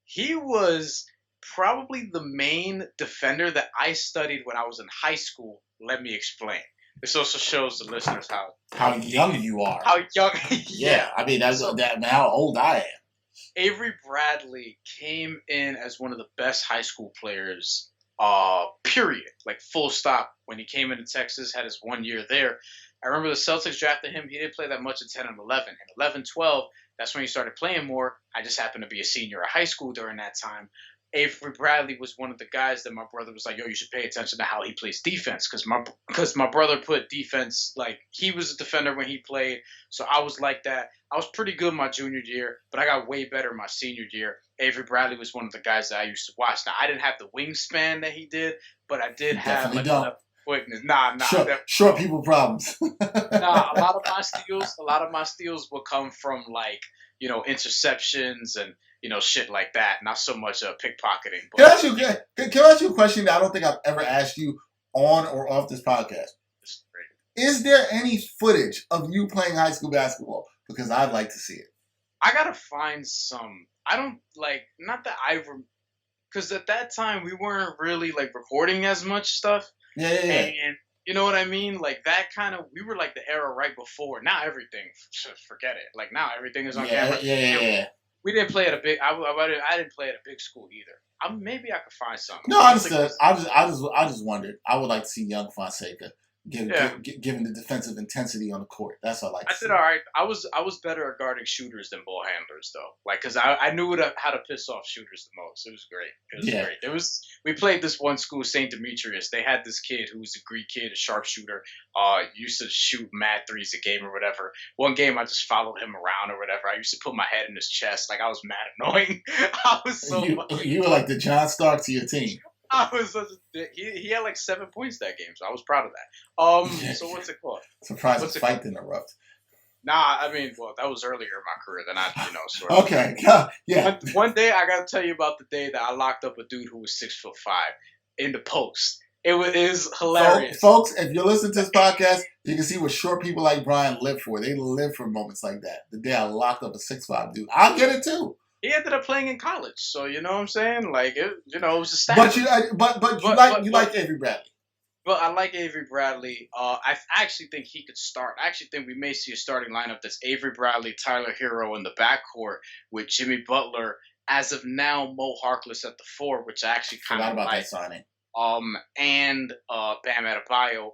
He was probably the main defender that I studied when I was in high school. Let me explain. This also shows the listeners how young you are. How young, yeah. I mean, that's how old I am. Avery Bradley came in as one of the best high school players, period. Like, full stop. When he came into Texas, had his 1 year there. I remember the Celtics drafted him. He didn't play that much in 10 and 11. In 11-12, that's when he started playing more. I just happened to be a senior at high school during that time. Avery Bradley was one of the guys that my brother was like, yo, you should pay attention to how he plays defense. Because my brother put defense, like, he was a defender when he played. So I was like that. I was pretty good my junior year, but I got way better my senior year. Avery Bradley was one of the guys that I used to watch. Now, I didn't have the wingspan that he did, but I did have like enough quickness. Short people problems. A lot of my steals will come from, like, interceptions and shit like that. Not so much pickpocketing. But can I ask you a question that I don't think I've ever asked you on or off this podcast? Is there any footage of you playing high school basketball? Because I'd like to see it. I gotta find some. I don't not that because at that time we weren't really like recording as much stuff. Yeah. And you know what I mean? Like that kind of, we were like the era right before. Now everything, forget it. Like now everything is on camera. Yeah. We didn't play at a big. I didn't play at a big school either. Maybe I could find something. No, I understood. I just wondered. I would like to see young Fonseca given the defensive intensity on the court. That's all I like. I did all right. I was better at guarding shooters than ball handlers though. Like, cause I knew how to piss off shooters the most. It was great. Great. We played this one school, St. Demetrius. They had this kid who was a Greek kid, a sharpshooter. Used to shoot mad threes a game or whatever. One game I just followed him around or whatever. I used to put my head in his chest. Like, I was mad annoying. I was so. You were like the John Stark to your team. I was such a dick. He had like 7 points that game, so I was proud of that. So what's it called? Surprised the fight didn't erupt. Nah, I mean, well, that was earlier in my career than sort of. Okay, yeah. One day, I gotta tell you about the day that I locked up a dude who was 6'5" in the post. It was hilarious. Folks, if you're listening to this podcast, you can see what short people like Brian live for. They live for moments like that. The day I locked up a 6'5" dude, I'll get it too. He ended up playing in college, so you know what I'm saying. Like it was a stat. But you like Avery Bradley. But I like Avery Bradley. I actually think he could start. I actually think we may see a starting lineup that's Avery Bradley, Tyler Hero in the backcourt with Jimmy Butler. As of now, Mo Harkless at the 4, which I actually kind of like. That signing. And Bam Adebayo.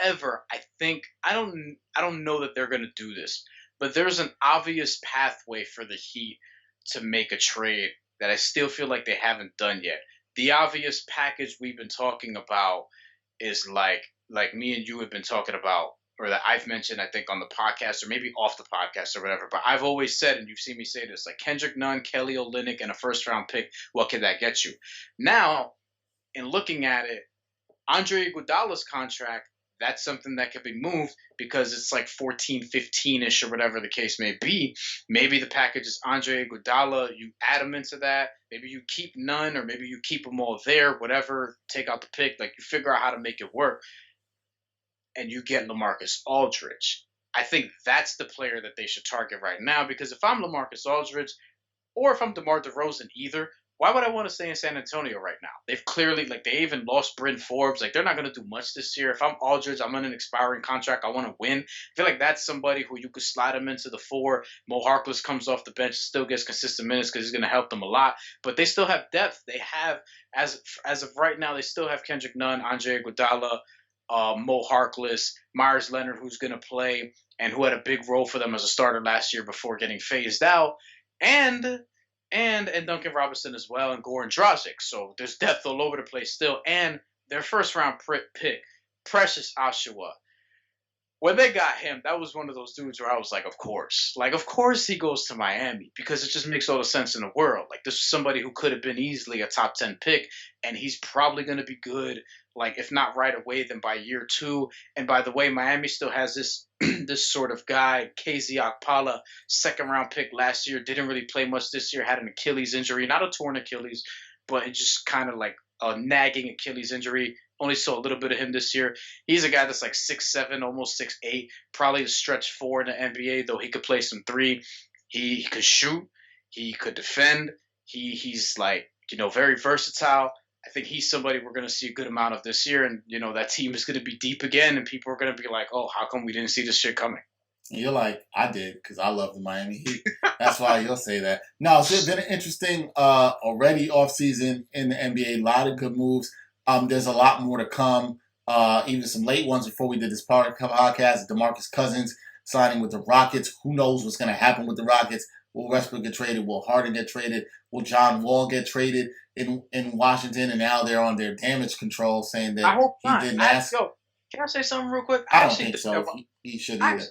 However, I don't know that they're going to do this, but there's an obvious pathway for the Heat to make a trade that I still feel like they haven't done yet. The obvious package we've been talking about is like me and you have been talking about, or that I've mentioned, I think, on the podcast or maybe off the podcast or whatever. But I've always said, and you've seen me say this, like Kendrick Nunn, Kelly Olynyk, and a first-round pick, what can that get you? Now, in looking at it, Andre Iguodala's contract, that's something that could be moved because it's like 14, 15-ish or whatever the case may be. Maybe the package is Andre Iguodala. You add him into that. Maybe you keep none, or maybe you keep them all there, whatever. Take out the pick. Like, you figure out how to make it work, and you get LaMarcus Aldridge. I think that's the player that they should target right now, because if I'm LaMarcus Aldridge, or if I'm DeMar DeRozan either, why would I want to stay in San Antonio right now? They've clearly, like, they even lost Bryn Forbes. Like, they're not going to do much this year. If I'm Aldridge, I'm on an expiring contract. I want to win. I feel like that's somebody who you could slide him into the 4. Mo Harkless comes off the bench and still gets consistent minutes because he's going to help them a lot. But they still have depth. They have, as of right now, they still have Kendrick Nunn, Andre Iguodala, Mo Harkless, Myers Leonard, who's going to play and who had a big role for them as a starter last year before getting phased out, and Duncan Robinson as well, and Goran Dragic. So there's depth all over the place still. And their first round pick, Precious Achiuwa. When they got him, that was one of those dudes where I was like, of course. Like, of course he goes to Miami, because it just makes all the sense in the world. Like, this is somebody who could have been easily a top 10 pick, and he's probably going to be good, like, if not right away, then by year 2. And by the way, Miami still has this this sort of guy, KZ Okpala, second-round pick last year, didn't really play much this year, had an Achilles injury, not a torn Achilles, but it just kind of like a nagging Achilles injury. Only saw a little bit of him this year. He's a guy that's like 6'7", almost 6'8", probably a stretch 4 in the NBA, though he could play some 3. He could shoot. He could defend. He's like, very versatile. I think he's somebody we're going to see a good amount of this year. And, that team is going to be deep again. And people are going to be like, oh, how come we didn't see this shit coming? You're like, I did, because I love the Miami Heat. That's why you'll say that. No, it's been an interesting already offseason in the NBA. A lot of good moves. There's a lot more to come. Even some late ones before we did this podcast. DeMarcus Cousins signing with the Rockets. Who knows what's going to happen with the Rockets? Will Westbrook get traded? Will Harden get traded? Will John Wall get traded in Washington? And now they're on their damage control, saying that he didn't ask. Can I say something real quick? I don't think so. He shouldn't either.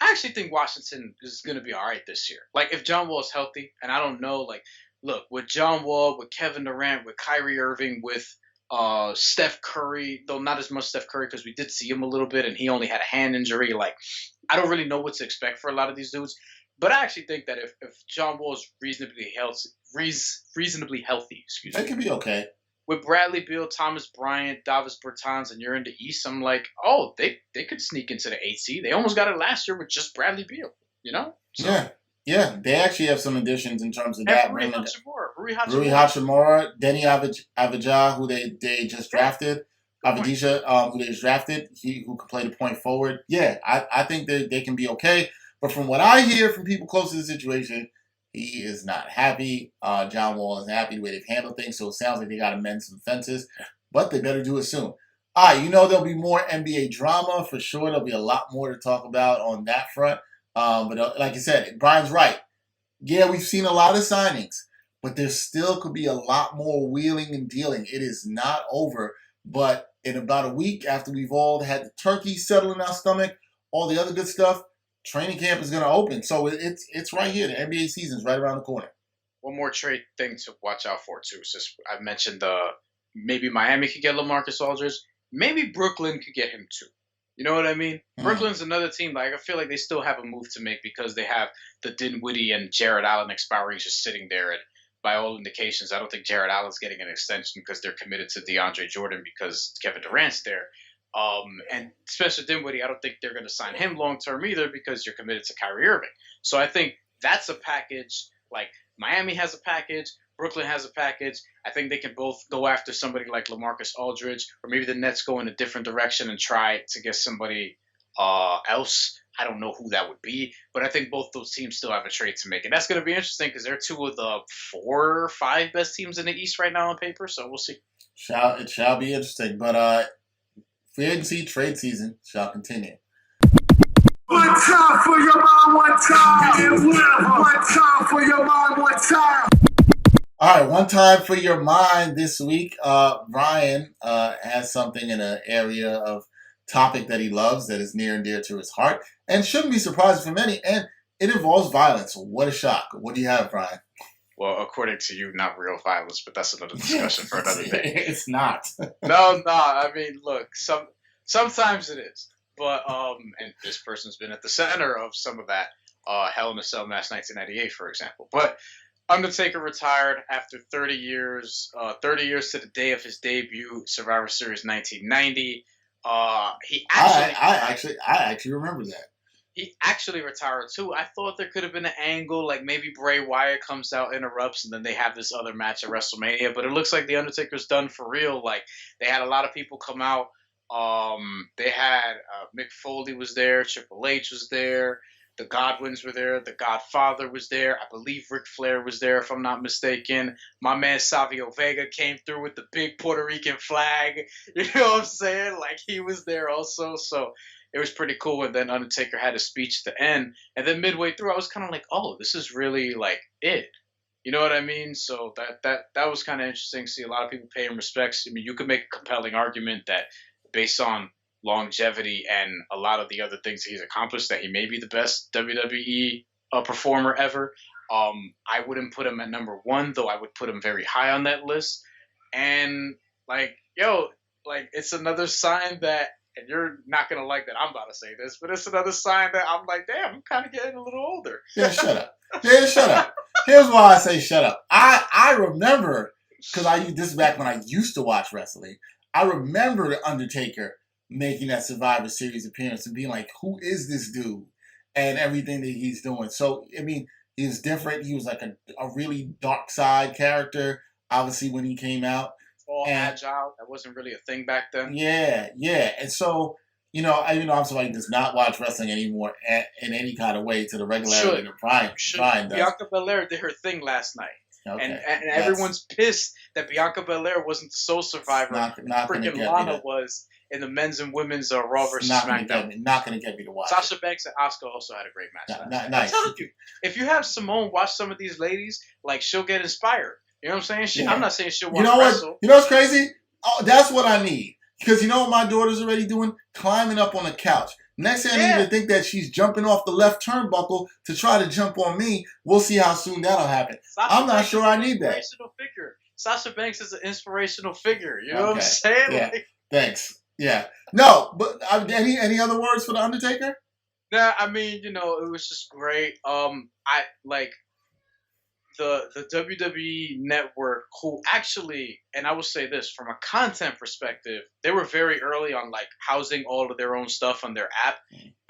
I actually think Washington is going to be all right this year. Like, if John Wall is healthy, and I don't know, like, look, with John Wall, with Kevin Durant, with Kyrie Irving, with Steph Curry, though not as much Steph Curry because we did see him a little bit and he only had a hand injury. Like, I don't really know what to expect for a lot of these dudes. But I actually think that if John Wall is reasonably healthy, that could be okay. With Bradley Beal, Thomas Bryant, Davis Bertans, and you're in the East, I'm like, oh, they could sneak into the 8th seed. They almost got it last year with just Bradley Beal, So, Yeah, they actually have some additions in terms of that. Rui Hachimura, Denny Avdija, who they just drafted. Avdija, who they just drafted, who can play the point forward. Yeah, I think they can be okay. But from what I hear from people close to the situation, he is not happy. John Wall isn't happy the way they've handled things, so it sounds like they got to mend some fences. But they better do it soon. All right, there'll be more NBA drama for sure. There'll be a lot more to talk about on that front. But like I said, Brian's right. Yeah, we've seen a lot of signings, but there still could be a lot more wheeling and dealing. It is not over. But in about a week, after we've all had the turkey settle in our stomach, all the other good stuff, training camp is going to open. So it's right here. The NBA season's right around the corner. One more trade thing to watch out for, too. It's just, I mentioned maybe Miami could get LaMarcus Aldridge. Maybe Brooklyn could get him, too. You know what I mean? Brooklyn's another team. Like, I feel like they still have a move to make because they have the Dinwiddie and Jared Allen expiring just sitting there. And by all indications, I don't think Jared Allen's getting an extension because they're committed to DeAndre Jordan because Kevin Durant's there. And Spencer Dinwiddie, I don't think they're going to sign him long-term either because you're committed to Kyrie Irving. So I think that's a package. Like, Miami has a package. Brooklyn has a package. I think they can both go after somebody like LaMarcus Aldridge, or maybe the Nets go in a different direction and try to get somebody else. I don't know who that would be, but I think both those teams still have a trade to make. And that's going to be interesting because they're 2 of the 4 or 5 best teams in the East right now on paper, so we'll see. It shall be interesting, but free agency trade season shall continue. One time for your mind, one time. One time for your mind, one time. All right, one time for your mind this week. Ryan has something in an area of topic that he loves that is near and dear to his heart and shouldn't be surprising for many. And it involves violence. What a shock. What do you have, Brian? Well, according to you, not real violence, but that's another discussion for another day. It's not. No. I mean, look, Sometimes it is. But and this person's been at the center of some of that. Hell in a Cell match 1998, for example. But Undertaker retired after 30 years. 30 years to the day of his debut, Survivor Series 1990. I actually remember that. He actually retired too. I thought there could have been an angle, like maybe Bray Wyatt comes out, interrupts, and then they have this other match at WrestleMania. But it looks like the Undertaker's done for real. Like they had a lot of people come out. They had Mick Foley was there, Triple H was there, the Godwins were there, the Godfather was there. I believe Ric Flair was there, if I'm not mistaken. My man Savio Vega came through with the big Puerto Rican flag. You know what I'm saying? Like he was there also. So it was pretty cool. And then Undertaker had a speech at the end. And then midway through, I was kind of like, oh, this is really like it. You know what I mean? So that was kind of interesting. See a lot of people pay him respects. I mean, you could make a compelling argument that based on longevity and a lot of the other things he's accomplished, that he may be the best WWE performer ever. I wouldn't put him at number one, though I would put him very high on that list. And like, it's another sign that, and you're not going to like that I'm about to say this, but it's another sign that I'm like, damn, I'm kind of getting a little older. Yeah, shut up. Yeah, shut up. Here's why I say shut up. I remember, because this is back when I used to watch wrestling, I remember the Undertaker making that Survivor Series appearance and being like, who is this dude? And everything that he's doing. So, I mean, he was different. He was like a really dark side character, obviously, when he came out. All agile. That wasn't really a thing back then. Yeah. And so, I'm somebody who does not watch wrestling anymore in any kind of way to the regularity that Brian does. Bianca Belair did her thing last night. Okay. And everyone's pissed that Bianca Belair wasn't the sole survivor. Freaking Lana was in the men's and women's Raw versus SmackDown. Not going to get me to watch. Sasha Banks and Asuka also had a great match. Nice. I'm telling you, if you have Simone watch some of these ladies, like she'll get inspired. You know what I'm saying? I'm not saying she'll want to wrestle. You know what's crazy? Oh, that's what I need. Because you know what my daughter's already doing? Climbing up on the couch. Next thing I need to think that she's jumping off the left turnbuckle to try to jump on me. We'll see how soon that'll happen. I'm not sure I need that. Figure. Sasha Banks is an inspirational figure. You know what I'm saying? Yeah. Thanks. Yeah. No, but any other words for the Undertaker? Nah, I mean, it was just great. I like the WWE network, who actually, and I will say this from a content perspective, they were very early on like housing all of their own stuff on their app,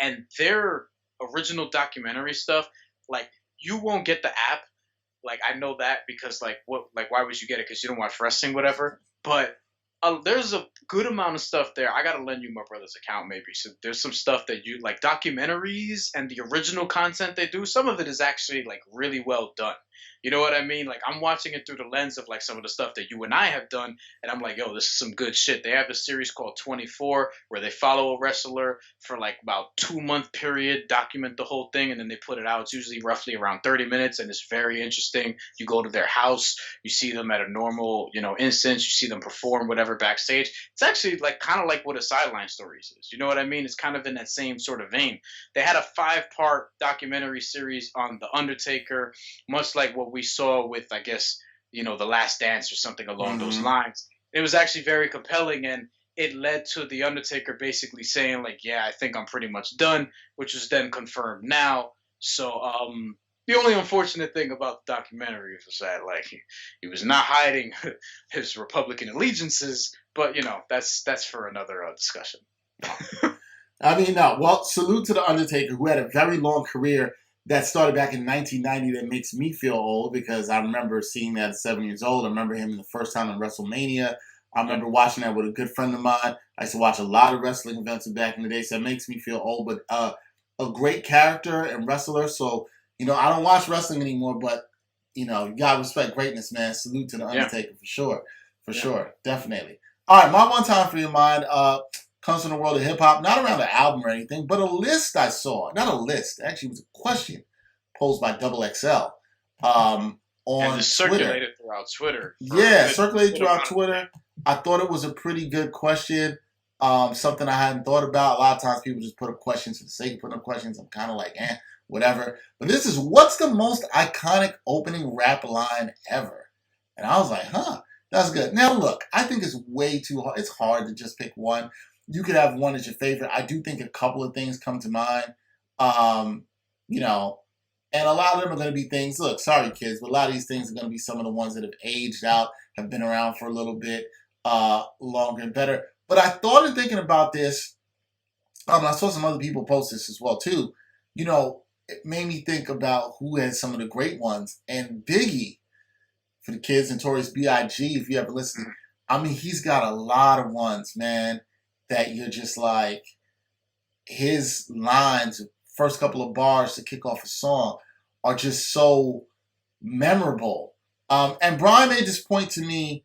and their original documentary stuff, like you won't get the app. Like I know that because why would you get it? Because you don't watch wrestling, whatever. But there's a good amount of stuff there. I gotta lend you my brother's account maybe. So there's some stuff that you like, documentaries and the original content they do. Some of it is actually like really well done. You know what I mean? Like I'm watching it through the lens of like some of the stuff that you and I have done, and I'm like, yo, this is some good shit. They have a series called 24 where they follow a wrestler for like about 2-month period, document the whole thing, and then they put it out. It's usually roughly around 30 minutes, and it's very interesting. You go to their house, you see them at a normal, instance, you see them perform whatever backstage. It's actually like kind of like what a Sideline Stories is. You know what I mean? It's kind of in that same sort of vein. They had a 5-part documentary series on The Undertaker, much like what we saw with, I guess, The Last Dance or something along those lines. It was actually very compelling, and it led to The Undertaker basically saying, like, yeah, I think I'm pretty much done, which was then confirmed now. So the only unfortunate thing about the documentary was that, like, he was not hiding his Republican allegiances, but, that's for another discussion. I mean, no. Well, salute to The Undertaker, who had a very long career that started back in 1990 that makes me feel old because I remember seeing that at 7 years old. I remember him the first time in WrestleMania. I remember watching that with a good friend of mine. I used to watch a lot of wrestling events back in the day, so it makes me feel old. But a great character and wrestler. So, I don't watch wrestling anymore, but, you gotta respect greatness, man. Salute to The Undertaker for sure. For sure. Definitely. All right, my one time for your mind comes from the world of hip-hop, not around the album or anything, but a list I saw. Not a list. Actually, it was a question posed by Double XL on and it circulated throughout Twitter. Yeah, circulated throughout Twitter. I thought it was a pretty good question, something I hadn't thought about. A lot of times people just put up questions for the sake of putting up questions. I'm kind of like, whatever. But this is, what's the most iconic opening rap line ever? And I was like, that's good. Now, look, I think it's way too hard. It's hard to just pick one. you could have one as your favorite. I do think a couple of things come to mind. You know, and a lot of them are going to be things. Look, sorry kids, but a lot of these things are going to be some of the ones that have aged out, have been around for a little bit longer and better. But I thought in thinking about this, I saw some other people post this as well too. You know, it made me think about who had some of the great ones. And Biggie, for the kids, Notorious B.I.G., if you ever listened, I mean, he's got a lot of ones, man, that you're just like, his lines, first couple of bars to kick off a song are just so memorable. And Brian made this point to me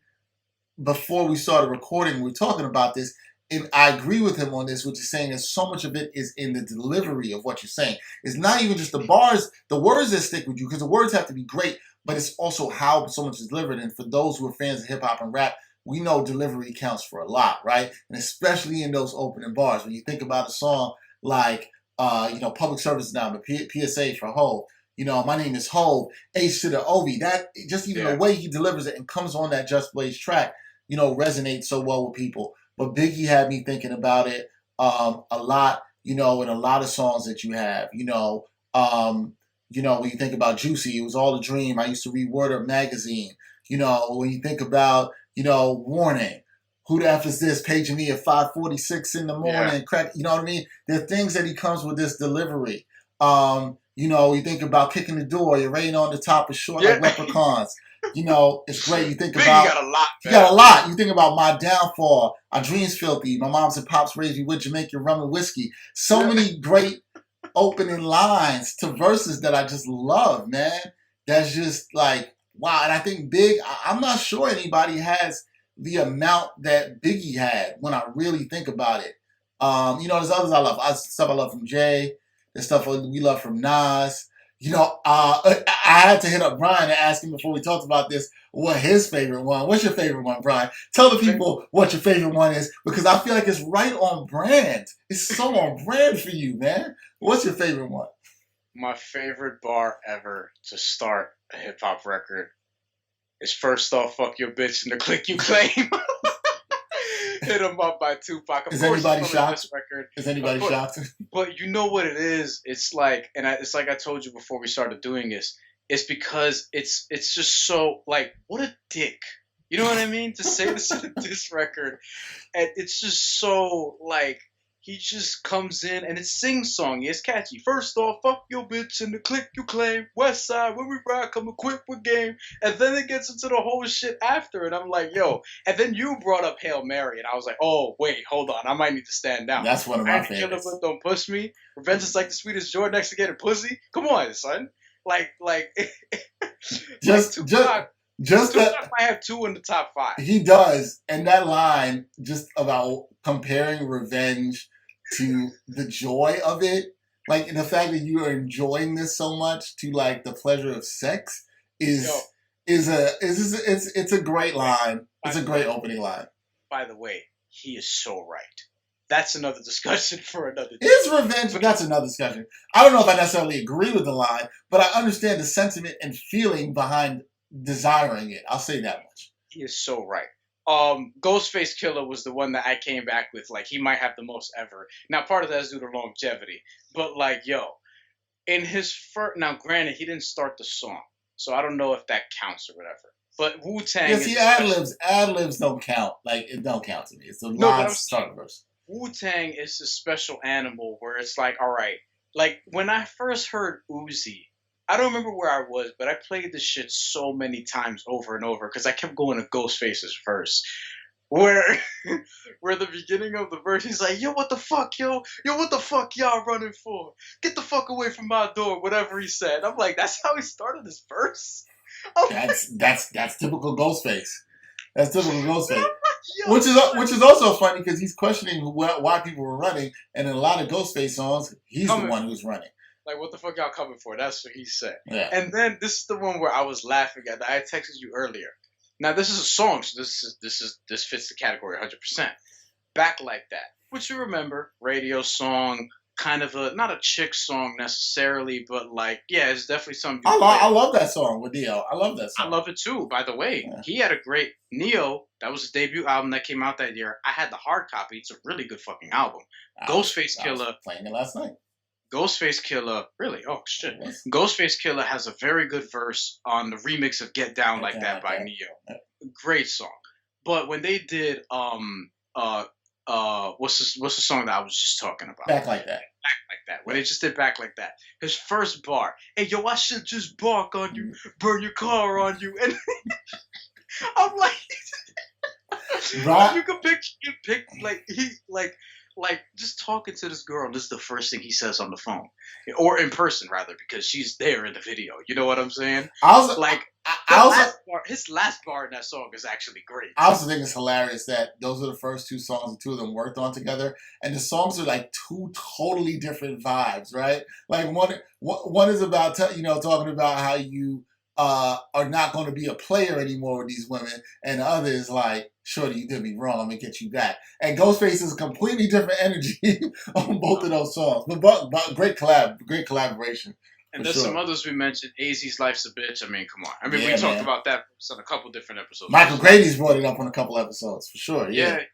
before we started recording. We were talking about this, and I agree with him on this, which is saying that so much of it is in the delivery of what you're saying. It's not even just the bars, the words that stick with you, because the words have to be great, but it's also how so much is delivered. And for those who are fans of hip-hop and rap, we know delivery counts for a lot, right? And especially in those opening bars. When you think about a song like, Public Service Announcement, PSA for Hov, my name is Hov, H to the OV. That, just even the way he delivers it and comes on that Just Blaze track, resonates so well with people. But Biggie had me thinking about it a lot, in a lot of songs that you have. When you think about Juicy, it was all a dream. I used to read Word Up magazine. When you think about, Warning, who the F is this? Paging me at 5:46 in the morning. Crack, you know what I mean? There are things that he comes with this delivery. You think about Kicking the Door. You're raining on the top of Short Like Leprechauns. It's great. You think about... You got a lot, man. You got a lot. You think about My Downfall, Our Dreams Filthy, My Moms and Pops Raised Me with Jamaican Rum and Whiskey. So many great opening lines to verses that I just love, man. That's just like, wow. And I think I'm not sure anybody has the amount that Biggie had when I really think about it. There's others I love. Stuff I love from Jay. There's stuff we love from Nas. I had to hit up Brian and ask him before we talked about this what his favorite one. What's your favorite one, Brian? Tell the people what your favorite one is, because I feel like it's right on brand. It's so on brand for you, man. What's your favorite one? My favorite bar ever to start a hip hop record is First Off, Fuck Your Bitch and the Click You Claim. Hit 'Em Up by Tupac. Is anybody shocked? Is anybody shocked? But you know what it is? It's like, it's like I told you before we started doing this. It's because it's just so, like, what a dick. You know what I mean? To say this in this record. And it's just so, like, he just comes in and it's sing-songy. It's catchy. First off, fuck your bitch and the click you claim. West side, when we ride, come equipped with game. And then it gets into the whole shit after. And I'm like, yo. And then you brought up Hail Mary. And I was like, oh, wait, hold on. I might need to stand down. That's one of my favorites. Killer, but don't push me. Revenge is like the sweetest joy next to getting pussy. Come on, son. Like just that might have 2 in the top 5. He does, and that line just about comparing revenge to the joy of it, like the fact that you are enjoying this so much to like the pleasure of sex is a great line. It's a great opening line. By the way, he is so right. That's another discussion for another day. Is revenge, but that's another discussion. I don't know if I necessarily agree with the line, but I understand the sentiment and feeling behind desiring it. I'll say that much. He is so right. Ghostface Killer was the one that I came back with. Like, he might have the most ever. Now, part of that is due to longevity. But, like, in his first... Now, granted, he didn't start the song. So I don't know if that counts or whatever. But Wu-Tang... Yeah, see, ad-libs don't count. Like, it don't count to me. It's a line start verse. Wu-Tang is a special animal where it's like, all right. Like, when I first heard Uzi... I don't remember where I was, but I played this shit so many times over and over because I kept going to Ghostface's verse. Where the beginning of the verse, he's like, yo, what the fuck, yo? Yo, what the fuck y'all running for? Get the fuck away from my door, whatever he said. I'm like, that's how he started his verse? That's typical Ghostface. That's typical Ghostface. Which is also funny because he's questioning why people were running, and in a lot of Ghostface songs, he's the one who's running. Like, what the fuck y'all coming for? That's what he said. Yeah. And then this is the one where I was laughing at. I texted you earlier. Now, this is a song, so this fits the category 100%. Back Like That, which you remember, radio song, kind of not a chick song necessarily, but like, yeah, it's definitely something. I love that song with Neo. I love that song. I love it too. By the way, Yeah. he had a great Neo. That was his debut album that came out that year. I had the hard copy. It's a really good fucking album. Ghostface I was Killah. playing it last night. Ghostface Killah, really? Oh shit! Yes. Ghostface Killah has a very good verse on the remix of "Get Down Like That" by Neo. Yeah. Great song. But when they did what's the song that I was just talking about? Back Like That. Back Like That. When they just did Back Like That, his first bar, "Hey yo, I should just bark on you, burn your car on you," and I'm like, Right. you could pick like he like just talking to this girl. This is the first thing he says on the phone, or in person rather, because she's there in the video. You know what I'm saying? I was Like his last bar in that song is actually great. I also think it's hilarious that those are the first two songs the two of them worked on together, and the songs are like two totally different vibes, right? Like one is about talking about how you are not going to be a player anymore with these women, and the other is like, "Shorty, you did me wrong. I'm gonna get you back." And Ghostface is a completely different energy on both of those songs, but great collaboration. And there's some others we mentioned. AZ's "Life's a Bitch." I mean, come on. I mean, Yeah, we talked man. about that on a couple different episodes. Michael Grady's brought it up on a couple episodes for sure. Yeah.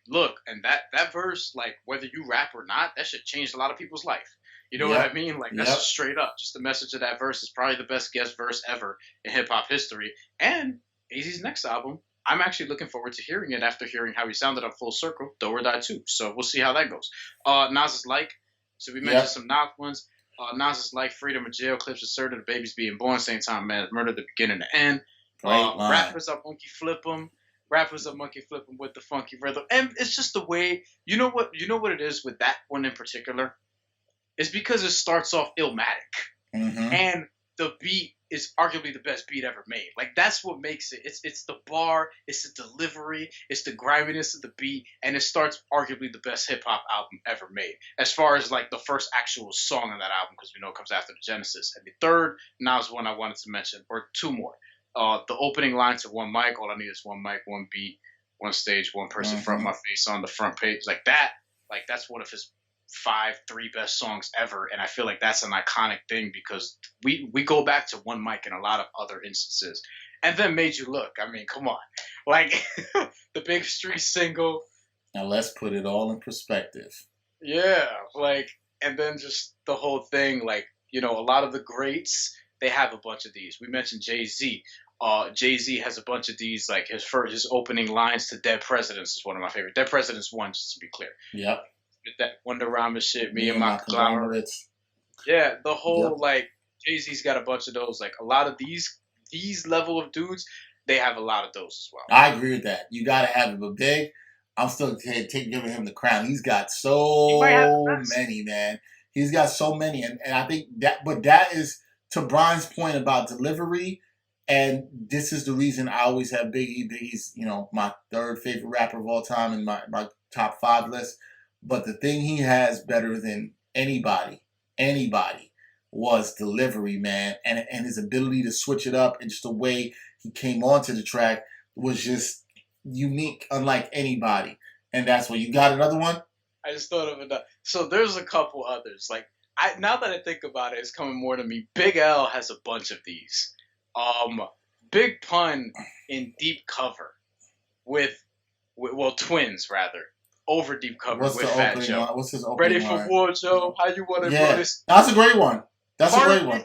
Look, and that verse, like whether you rap or not, that shit changed a lot of people's life. You know what I mean? Like that's just straight up. Just the message of that verse is probably the best guest verse ever in hip hop history. And AZ's next album, I'm actually looking forward to hearing it after hearing how he sounded on Full Circle, Do or Die 2. So we'll see how that goes. Nas' Like. So we mentioned some Nas ones. Nas' Like, Freedom of Jail, Clips Asserted, The Baby's Being Born, Same Time Man, Murder, The Beginning, The End. Rappers Up Monkey Flip 'em. Rappers Up Monkey Flip 'em with the funky rhythm. And it's just the way, you know what it is with that one in particular? It's because it starts off Illmatic. Mm-hmm. And the beat is arguably the best beat ever made. Like that's what makes it. It's the bar, it's the delivery, it's the griminess of the beat, and it starts arguably the best hip hop album ever made. As far as like the first actual song on that album, because we know it comes after the Genesis. And the third Nas one I wanted to mention, or two more. The opening line to One Mic, all I need is one mic, one beat, one stage, one person front my face on the front page. Like that, like that's one of his three best songs ever, and I feel like that's an iconic thing because we go back to One Mic in a lot of other instances. And then Made You Look. I mean, come on. Like the Big Street single. Now let's put it all in perspective. Yeah, like, and then just the whole thing, like, you know, a lot of the greats, they have a bunch of these. We mentioned Jay-Z. Jay-Z has a bunch of these, like his opening lines to Dead Presidents is one of my favorite. Dead Presidents 1, just to be clear. Yep. That Wonder Rhyme shit, me and my conglomerates. Yeah, the whole like Jay-Z's got a bunch of those. Like a lot of these level of dudes, they have a lot of those as well. I agree with that. You gotta have it, but Big, I'm still giving him the crown. He's got so many, man. He's got so many, and I think that is to Brian's point about delivery. And this is the reason I always have Biggie. Biggie's, my third favorite rapper of all time in my top 5 list. But the thing he has better than anybody, was delivery, man. And his ability to switch it up and just the way he came onto the track was just unique, unlike anybody. And that's what you got. Another one? I just thought of it. So there's a couple others. Like now that I think about it, it's coming more to me. Big L has a bunch of these. Big Pun in Deep Cover with Twins rather. Over Deep Cover with Fat Joe. What's his opening Ready line? for war, Joe? How you want to Yeah, run this? that's a great one. That's a great one.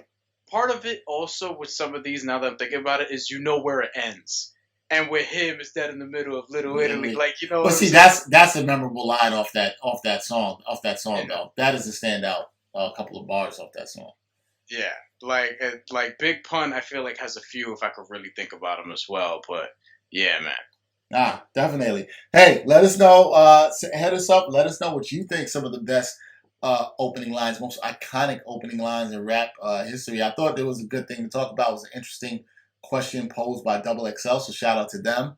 Part of it also with some of these, now that I'm thinking about it, is you know where it ends. And with him, it's dead in the middle of Little Italy. Like, you know. But see, that's a memorable line off that song though. That is a standout couple of bars off that song. Yeah, like Big Pun, I feel like has a few if I could really think about them as well. But yeah, man. Definitely. Hey, let us know. Head us up. Let us know what you think some of the best opening lines, most iconic opening lines in rap history. I thought there was a good thing to talk about. It was an interesting question posed by Double XL, so shout out to them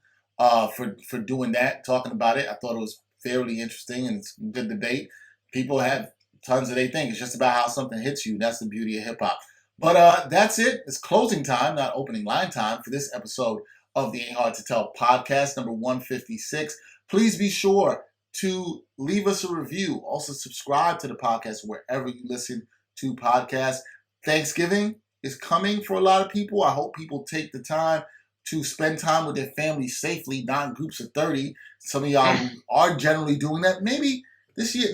for doing that, talking about it. I thought it was fairly interesting and it's a good debate. People have tons of they think. It's just about how something hits you. That's the beauty of hip-hop. But that's it. It's closing time, not opening line time for this episode of the Ain't Hard to Tell podcast, number 156. Please be sure to leave us a review. Also, subscribe to the podcast wherever you listen to podcasts. Thanksgiving is coming for a lot of people. I hope people take the time to spend time with their families safely, not in groups of 30. Some of y'all who are generally doing that. Maybe this year,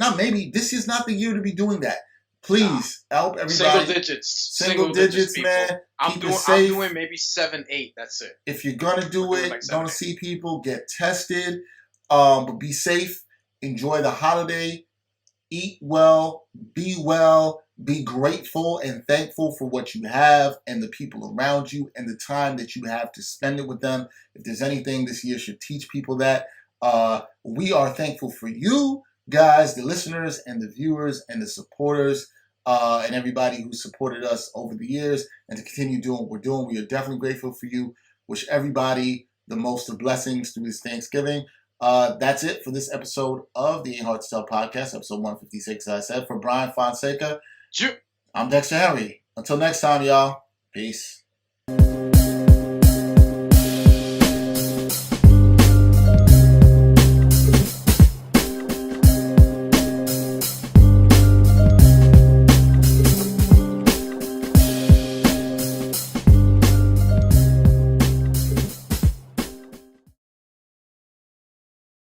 this year's not the year to be doing that. Please help everybody. Single digits, man. I'm doing maybe 7, 8. That's it. If you're gonna do it, like gonna see people, get tested. But be safe. Enjoy the holiday. Eat well. Be grateful and thankful for what you have and the people around you and the time that you have to spend it with them. If there's anything this year should teach people that, we are thankful for you guys, the listeners and the viewers and the supporters, and everybody who supported us over the years, and to continue doing what we're doing. We are definitely grateful for you. Wish everybody the most of blessings through this Thanksgiving. That's it for this episode of the Ain't Hard to Tell podcast, episode 156, as I said. For Brian Fonseca, I'm Dexter Henry. Until next time, y'all. Peace.